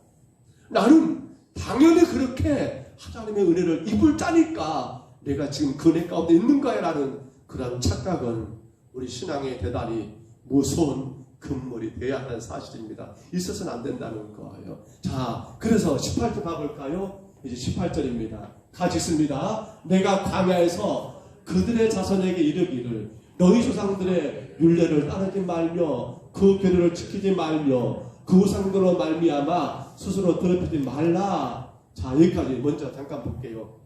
나는 당연히 그렇게 하나님의 은혜를 입을 짜니까 내가 지금 그 은혜 가운데 있는 거야 라는 그런 착각은 우리 신앙의 대단히 무서운 금물이 되어야 하는 사실입니다. 있어서는 안 된다는 거예요. 자, 그래서 18절 가볼까요? 이제 18절입니다. 같이 있습니다. 내가 광야에서 그들의 자손에게 이르기를 너희 조상들의 율례를 따르지 말며 그 규례를 지키지 말며 그 우상들로 말미암아 스스로 더럽히지 말라. 자, 여기까지 먼저 잠깐 볼게요.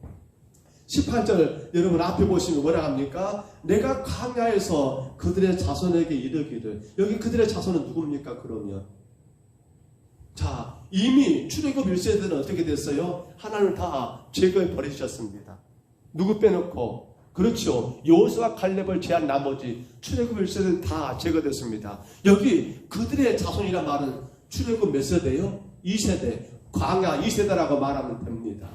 18절 여러분 앞에 보시면 뭐라 합니까? 내가 광야에서 그들의 자손에게 이르기를. 여기 그들의 자손은 누굽니까 그러면? 자, 이미 출애굽 1세대는 어떻게 됐어요? 하나님을 다 제거해 버리셨습니다. 누구 빼놓고? 그렇죠. 여호수아 칼렙을 제한 나머지 출애굽 1세대는 다 제거됐습니다. 여기 그들의 자손이란 말은 출애굽 몇 세대요? 2세대. 광야 2세대라고 말하면 됩니다.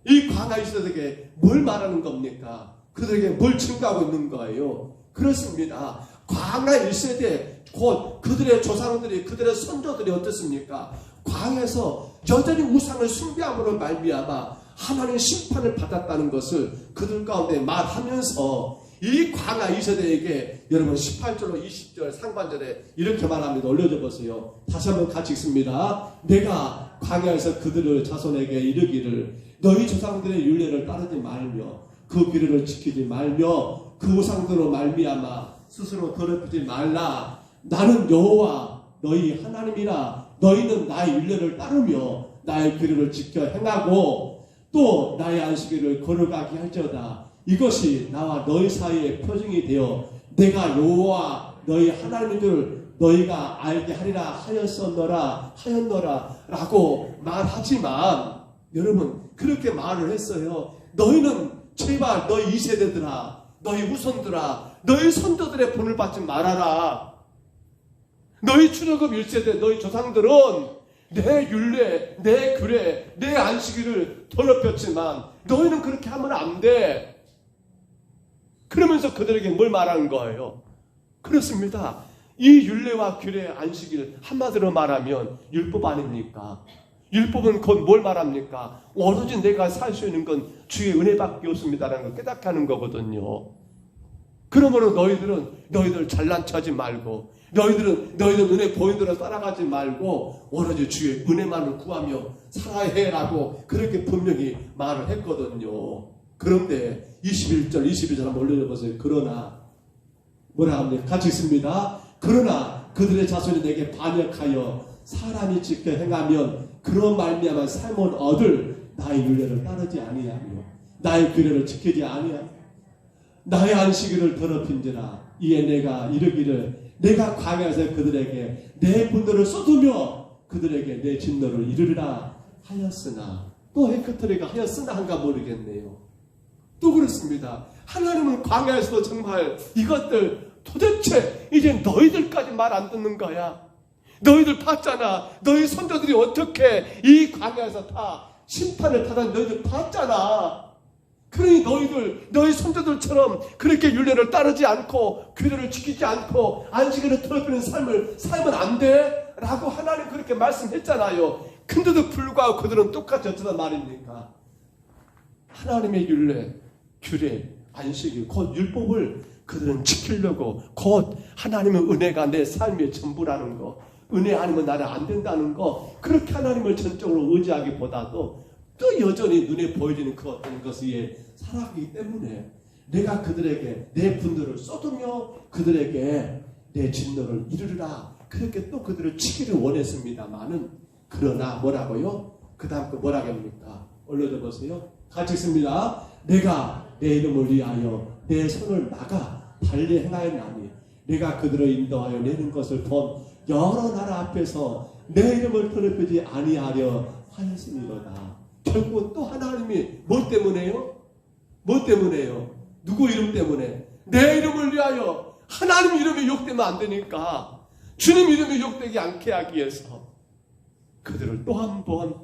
이 광야 2세대에게 뭘 말하는 겁니까? 그들에게 뭘 증가하고 있는 거예요? 그렇습니다. 광야 1세대 곧 그들의 조상들이 그들의 선조들이 어떻습니까? 광야에서 여전히 우상을 숭배함으로 말미암아 하나님의 심판을 받았다는 것을 그들 가운데 말하면서 이 광야 2세대에게 여러분 18절로 20절 상반절에 이렇게 말합니다. 올려줘 보세요. 다시 한번 같이 읽습니다. 내가 광야에서 그들을 자손에게 이르기를 너희 조상들의 율례를 따르지 말며 그 규례를 지키지 말며 그 우상들로 말미암아 스스로 더럽히지 말라. 나는 여호와 너희 하나님이라. 너희는 나의 율례를 따르며 나의 규례를 지켜 행하고 또 나의 안식일을 거룩하게 할지어다. 이것이 나와 너희 사이의 표징이 되어 내가 여호와 너희 하나님인 줄 너희가 알게 하리라 하였노라 라고 말하지만 여러분 그렇게 말을 했어요. 너희는 제발 너희 2세대들아 너희 후손들아 너희 선조들의 본을 받지 말아라. 너희 출애굽 1세대 너희 조상들은 내 율례 내 규례 내 안식일을 더럽혔지만 너희는 그렇게 하면 안 돼. 그러면서 그들에게 뭘 말하는 거예요? 그렇습니다. 이 율례와 규례 안식일 한마디로 말하면 율법 아닙니까? 율법은 곧 뭘 말합니까? 오로지 내가 살 수 있는 건 주의 은혜밖에 없습니다라는 걸 깨닫게 하는 거거든요. 그러므로 너희들 잘난 척하지 말고 너희들 은혜 보이는 대로 따라가지 말고 오로지 주의 은혜만을 구하며 살아야 해라고 그렇게 분명히 말을 했거든요. 그런데 21절 한번 올려보세요. 그러나 뭐라 합니까? 같이 있습니다. 그러나 그들의 자손이 내게 반역하여 사람이 지켜 행하면 그런 말미암아 삶을 얻을 나의 율례를 따르지 아니하며 나의 규례를 지키지 아니하며 나의 안식일을 더럽힌지라. 이에 내가 이르기를 내가 광야에서 그들에게 내 분노를 쏟으며 그들에게 내 진노를 이르리라 하였으나, 또 헤크터리가 하였으나 한가 모르겠네요. 또 그렇습니다. 하나님은 광야에서도 정말 이것들 도대체 이제 너희들까지 말 안 듣는 거야. 너희들 봤잖아. 너희 손자들이 어떻게 이 광야에서 다 심판을 타던 너희들 봤잖아. 그러니 너희 손자들처럼 그렇게 율례를 따르지 않고 규례를 지키지 않고 안식일을 더럽히는 삶을 살면 안 돼 라고 하나님 그렇게 말씀했잖아요. 근데도 불구하고 그들은 똑같이 어쩌단 말입니까? 하나님의 율례, 규례, 안식일, 곧 율법을 그들은 지키려고, 곧 하나님의 은혜가 내 삶의 전부라는 거, 은혜 아니면 나는 안 된다는 거, 그렇게 하나님을 전적으로 의지하기보다도 또 여전히 눈에 보여지는 그 어떤 것에 살아가기 때문에 내가 그들에게 내 분노를 쏟으며 그들에게 내 진노를 이르리라, 그렇게 또 그들을 치기를 원했습니다마는, 그러나 뭐라고요? 그 다음 거 뭐라고 합니까? 올려줘 보세요. 같이 읽습니다. 내가 내 이름을 위하여 내 손을 나가 달리 행하였나니 내가 그들을 인도하여 내는 것을 본 여러 나라 앞에서 내 이름을 더럽히지 아니하려 하였으니로다. 결국은 또 하나님이 뭐 때문에요? 뭐 때문에요? 누구 이름 때문에? 내 이름을 위하여. 하나님 이름이 욕되면 안 되니까 주님 이름이 욕되지 않게 하기 위해서 그들을 또 한 번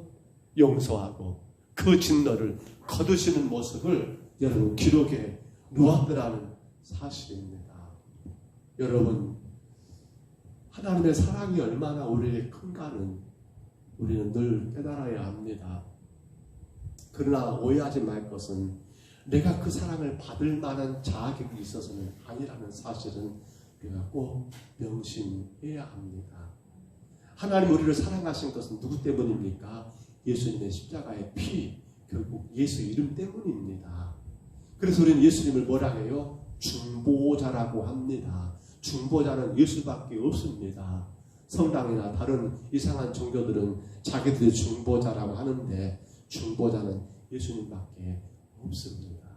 용서하고 그 진노를 거두시는 모습을 여러분 기록에 놓았더라는 사실입니다. 여러분, 하나님의 사랑이 얼마나 우리에게 큰가는 우리는 늘 깨달아야 합니다. 그러나 오해하지 말 것은 내가 그 사랑을 받을 만한 자격이 있어서는 아니라는 사실은 우리가 꼭 명심해야 합니다. 하나님 우리를 사랑하신 것은 누구 때문입니까? 예수님의 십자가의 피, 결국 예수 이름 때문입니다. 그래서 우리는 예수님을 뭐라 해요? 중보자라고 합니다. 중보자는 예수밖에 없습니다. 성당이나 다른 이상한 종교들은 자기들이 중보자라고 하는데 중보자는 예수님밖에 없습니다.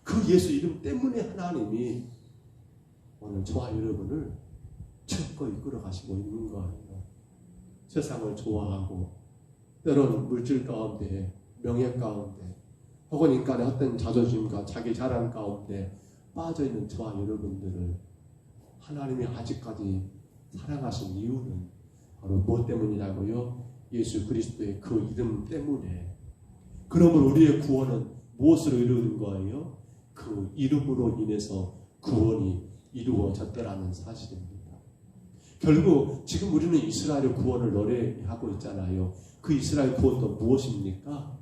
그 예수 이름 때문에 하나님이 오늘 저와 여러분을 철거 이끌어 가시고 있는 거예요. 세상을 좋아하고 때로는 물질 가운데, 명예 가운데, 혹은 인간의 헛된 자존심과 자기 자랑 가운데 빠져있는 저와 여러분들을 하나님이 아직까지 사랑하신 이유는 바로 무엇 때문이라고요? 예수 그리스도의 그 이름 때문에. 그러면 우리의 구원은 무엇으로 이루어진 거예요? 그 이름으로 인해서 구원이 이루어졌다라는 사실입니다. 결국 지금 우리는 이스라엘의 구원을 노래하고 있잖아요. 그 이스라엘 구원도 무엇입니까?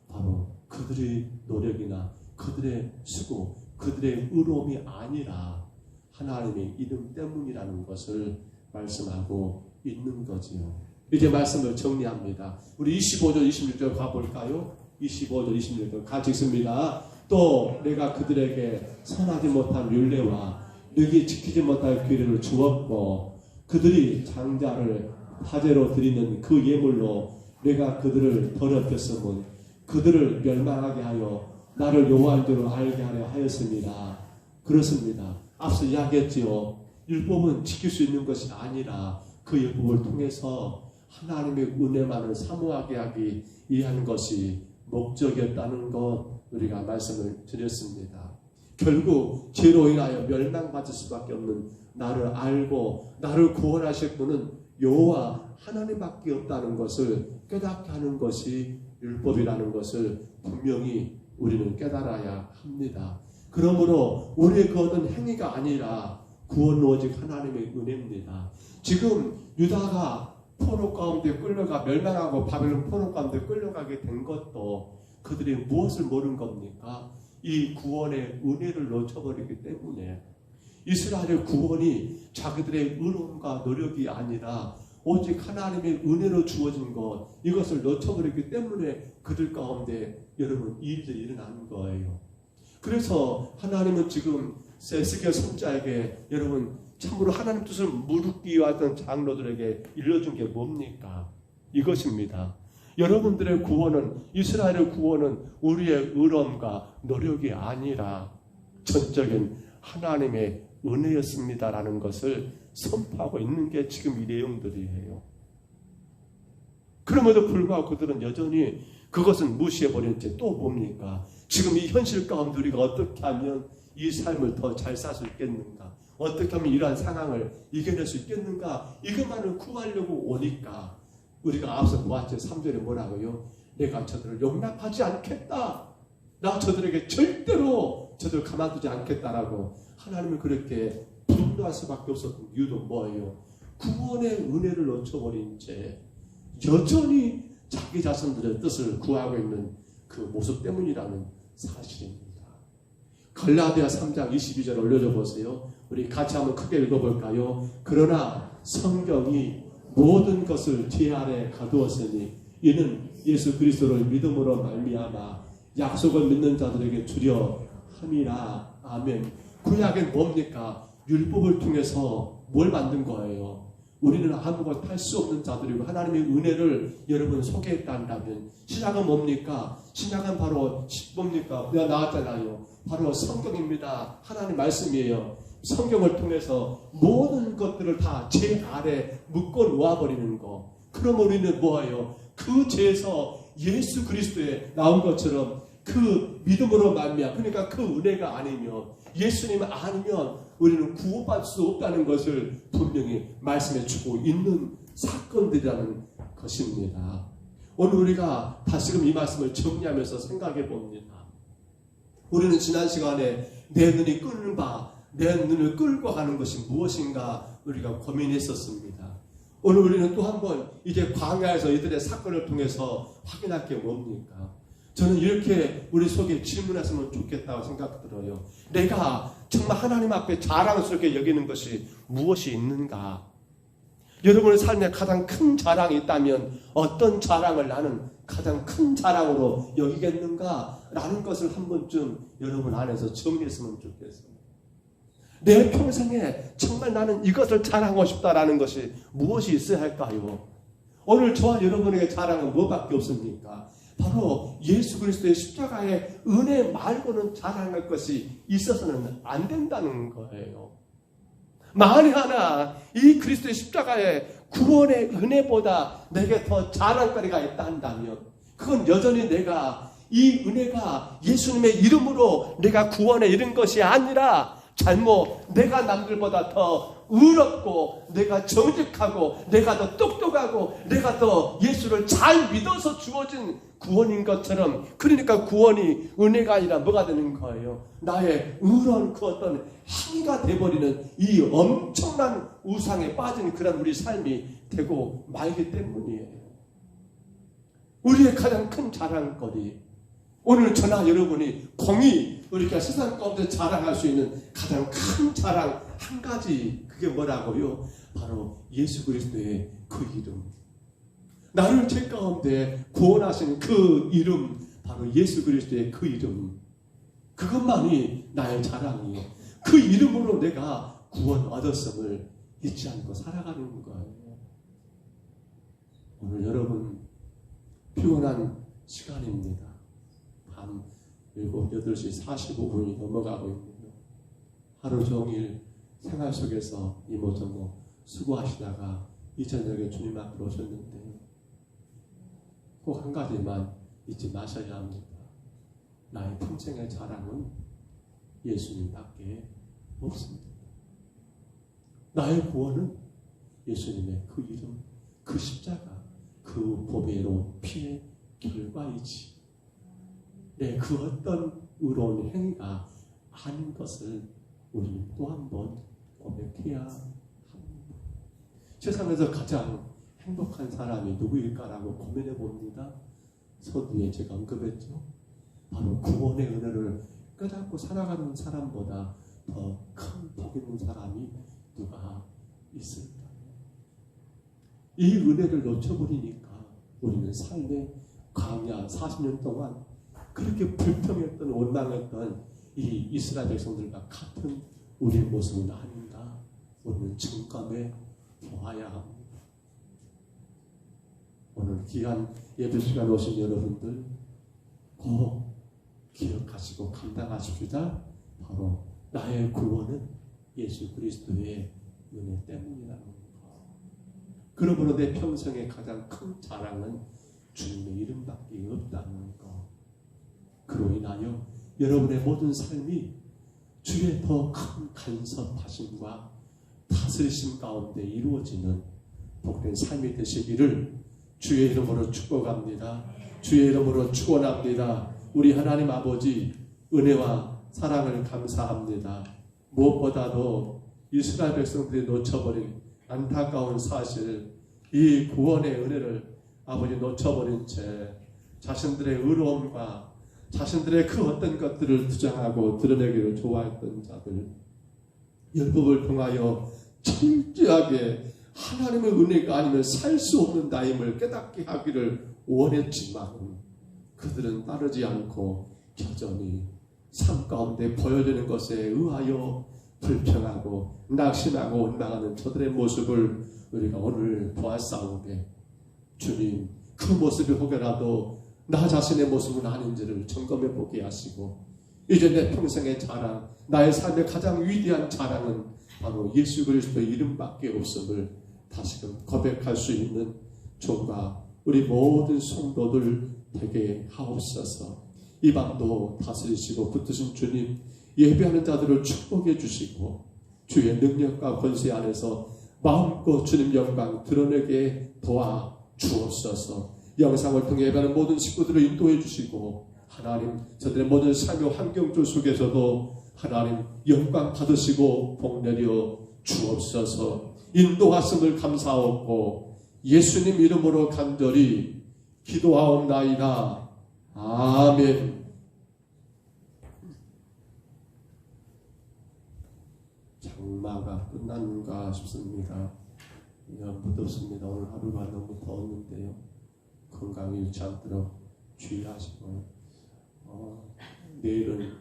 바로 그들의 노력이나 그들의 수고, 그들의 의로움이 아니라 하나님의 이름 때문이라는 것을 말씀하고 있는 거지요. 이제 말씀을 정리합니다. 우리 25절, 26절 가볼까요? 25절, 26절 같이 읽습니다. 또 내가 그들에게 선하지 못한 율례와 너희 지키지 못할 규례를 주었고 그들이 장자를 화제로 드리는 그 예물로 내가 그들을 더럽혔으면 그들을 멸망하게 하여 나를 여호와인 줄 알게 하려 하였습니다. 그렇습니다. 앞서 이야기했지요. 율법은 지킬 수 있는 것이 아니라 그 율법을 통해서 하나님의 은혜만을 사모하게 하기 위한 것이 목적이었다는 것 우리가 말씀을 드렸습니다. 결국 죄로 인하여 멸망받을 수밖에 없는 나를 알고 나를 구원하실 분은 여호와 하나님밖에 없다는 것을 깨닫게 하는 것이 율법이라는 것을 분명히 우리는 깨달아야 합니다. 그러므로 우리의 그 어떤 행위가 아니라 구원은 오직 하나님의 은혜입니다. 지금 유다가 포로 가운데 끌려가 멸망하고 바벨론 포로 가운데 끌려가게 된 것도 그들이 무엇을 모르는 겁니까? 이 구원의 은혜를 놓쳐버리기 때문에 이스라엘의 구원이 자기들의 의로움과 노력이 아니라 오직 하나님의 은혜로 주어진 것, 이것을 놓쳐버렸기 때문에 그들 가운데 여러분 이 일들이 일어나는 거예요. 그래서 하나님은 지금 에스겔 선지자에게 여러분 참으로 하나님 뜻을 무릅기 위하던 장로들에게 일러준 게 뭡니까? 이것입니다. 여러분들의 구원은, 이스라엘의 구원은 우리의 의로움과 노력이 아니라 전적인 하나님의 은혜였습니다라는 것을 선포하고 있는 게 지금 이 내용들이에요. 그럼에도 불구하고 그들은 여전히 그것은 무시해버린 채 또 뭡니까? 지금 이 현실 가운데 우리가 어떻게 하면 이 삶을 더 잘 살 수 있겠는가? 어떻게 하면 이러한 상황을 이겨낼 수 있겠는가? 이것만을 구하려고 오니까 우리가 앞서 보았죠. 3절에 뭐라고요? 내가 저들을 용납하지 않겠다. 나 저들에게 절대로 저들을 가만두지 않겠다라고 하나님은 그렇게 분노할 수밖에 없었던 이유도 뭐예요? 구원의 은혜를 놓쳐버린 채 여전히 자기 자신들의 뜻을 구하고 있는 그 모습 때문이라는 사실입니다. 갈라디아 3장 22절 올려줘 보세요. 우리 같이 한번 크게 읽어볼까요? 그러나 성경이 모든 것을 죄 아래 가두었으니 이는 예수 그리스도를 믿음으로 말미암아 약속을 믿는 자들에게 주려 함이라. 아멘. 구약은 뭡니까? 율법을 통해서 뭘 만든 거예요? 우리는 아무것도 할 수 없는 자들이고 하나님의 은혜를 여러분 소개했다면 신약은 뭡니까? 신약은 바로 뭡니까? 내가 나왔잖아요. 바로 성경입니다. 하나님 말씀이에요. 성경을 통해서 모든 것들을 다 죄 아래 묶어 놓아버리는 거. 그럼 우리는 뭐예요? 그 죄에서 예수 그리스도에 나온 것처럼 그 믿음으로 말미암아, 그러니까 그 은혜가 아니면, 예수님 아니면 우리는 구원받을 수 없다는 것을 분명히 말씀해 주고 있는 사건들이라는 것입니다. 오늘 우리가 다시금 이 말씀을 정리하면서 생각해 봅니다. 우리는 지난 시간에 내 눈이 끄는 바, 내 눈을 끌고 가는 것이 무엇인가 우리가 고민했었습니다. 오늘 우리는 또 한번 이제 광야에서 이들의 사건을 통해서 확인할 게 뭡니까? 저는 이렇게 우리 속에 질문했으면 좋겠다고 생각 들어요. 내가 정말 하나님 앞에 자랑스럽게 여기는 것이 무엇이 있는가? 여러분의 삶에 가장 큰 자랑이 있다면 어떤 자랑을 나는 가장 큰 자랑으로 여기겠는가? 라는 것을 한 번쯤 여러분 안에서 정리했으면 좋겠어요. 내 평생에 정말 나는 이것을 자랑하고 싶다라는 것이 무엇이 있어야 할까요? 오늘 저와 여러분에게 자랑은 뭐밖에 없습니까? 바로 예수 그리스도의 십자가의 은혜 말고는 자랑할 것이 있어서는 안 된다는 거예요. 만에 하나 이 그리스도의 십자가의 구원의 은혜보다 내게 더 자랑거리가 있다 한다면 그건 여전히 내가 이 은혜가 예수님의 이름으로 내가 구원에 이른 것이 아니라 잘못 내가 남들보다 더 의롭고 내가 정직하고 내가 더 똑똑하고 내가 더 예수를 잘 믿어서 주어진 구원인 것처럼, 그러니까 구원이 은혜가 아니라 뭐가 되는 거예요? 나의 의로운 그 어떤 행위가 돼버리는 이 엄청난 우상에 빠진 그런 우리 삶이 되고 말기 때문이에요. 우리의 가장 큰 자랑거리, 오늘 저나 여러분이 공의 우리가 세상 가운데 자랑할 수 있는 가장 큰 자랑 한 가지, 그게 뭐라고요? 바로 예수 그리스도의 그 이름, 나를 죄 가운데 구원하신 그 이름, 바로 예수 그리스도의 그 이름, 그것만이 나의 자랑이에요. 그 이름으로 내가 구원 얻었음을 잊지 않고 살아가는 거예요. 오늘 여러분 피곤한 시간입니다. 밤 7, 8시 45분이 넘어가고 있는데 하루 종일 생활 속에서 이모저모 수고하시다가 이 저녁에 주님 앞으로 오셨는데 꼭 한 가지만 잊지 마셔야 합니다. 나의 평생의 자랑은 예수님밖에 없습니다. 나의 구원은 예수님의 그 이름, 그 십자가, 그 보배로 피의 결과이지 그 어떤 의로운 행위가 아닌 것을 우리 또 한 번 고백해야 합니다. 세상에서 가장 행복한 사람이 누구일까라고 고민해 봅니다. 서두에 제가 언급했죠. 바로 구원의 은혜를 깨닫고 살아가는 사람보다 더 큰 복 있는 사람이 누가 있을까? 이 은혜를 놓쳐버리니까 우리는 삶의 광야 40년 동안 그렇게 불평했던 원망했던 이 이스라엘 백성들과 같은 우리의 모습은 아닌가 우리는 증감해 보아야 합니다. 오늘 귀한 예배 시간 오신 여러분들 꼭 기억하시고 감당하십시다. 바로 나의 구원은 예수 그리스도의 은혜 때문이라는 것. 그러므로 내 평생의 가장 큰 자랑은 주님의 이름밖에 없다는 것. 그로 인하여 여러분의 모든 삶이 주의 더 큰 간섭하심과 다스리심 가운데 이루어지는 복된 삶이 되시기를 주의 이름으로 축복합니다. 주의 이름으로 축원합니다. 우리 하나님 아버지 은혜와 사랑을 감사합니다. 무엇보다도 이스라엘 백성들이 놓쳐버린 안타까운 사실, 이 구원의 은혜를 아버지 놓쳐버린 채 자신들의 의로움과 자신들의 그 어떤 것들을 투정하고 드러내기를 좋아했던 자들, 율법을 통하여 철저하게 하나님의 은혜가 아니면 살 수 없는 나임을 깨닫게 하기를 원했지만 그들은 따르지 않고 여전히 삶 가운데 보여지는 것에 의하여 불평하고 낙심하고 원망하는 저들의 모습을 우리가 오늘 보았사오되, 주님 그 모습이 혹여라도 나 자신의 모습은 아닌지를 점검해 보게 하시고, 이제 내 평생의 자랑, 나의 삶의 가장 위대한 자랑은 바로 예수 그리스도의 이름밖에 없음을 다시금 고백할 수 있는 종과 우리 모든 성도들 되게 하옵소서. 이 밤도 다스리시고 붙드신 주님, 예배하는 자들을 축복해 주시고 주의 능력과 권세 안에서 마음껏 주님 영광 드러내게 도와 주옵소서. 영상을 통해 예배하는 모든 식구들을 인도해 주시고, 하나님 저들의 모든 삶의 환경들 속에서도 하나님 영광 받으시고 복내려 주옵소서. 인도하심을 감사하옵고 예수님 이름으로 간절히 기도하옵나이다. 아멘. 장마가 끝났는가 싶습니다. 무덥습니다. 오늘 하루가 너무 더웠는데요. 건강이 잃지 않도록 주의하시고, 내일은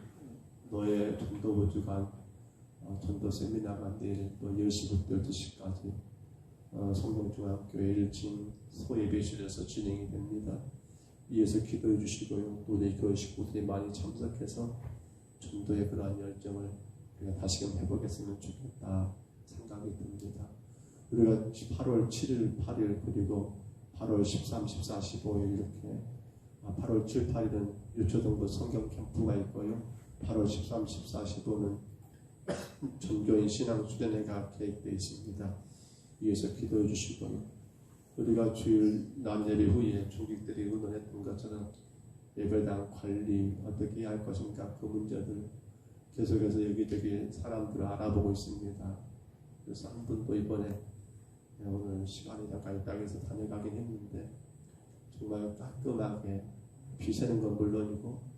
너의 전도부주간 전도 세미나가 내일 또 10시부터 12시까지 성동중학교의 1층 소예배실에서 진행이 됩니다. 이에서 기도해 주시고요. 또 우리 교회 식구들이 많이 참석해서 전도의 그러한 열정을 우리가 다시금 해보겠으면 좋겠다 생각이 듭니다. 우리가 8월 7일, 8일 그리고 8월 13, 14, 15일 이렇게 8월 7, 8일은 유초등부 성경 캠프가 있고요. 8월 13, 14, 15는 전교인 신앙 수련회가 계획되어 있습니다. 이에서 기도해 주시고요. 우리가 주일 날 예배 후에 중직들이 의논했던 것처럼 예배당 관리 어떻게 해야 할 것인가, 그 문제들 계속해서 여기저기 사람들을 알아보고 있습니다. 그래서 한 분도 이번에 오늘 시간이 잠깐 있다고 해서 다녀가긴 했는데 정말 깔끔하게 비 새는 건 물론이고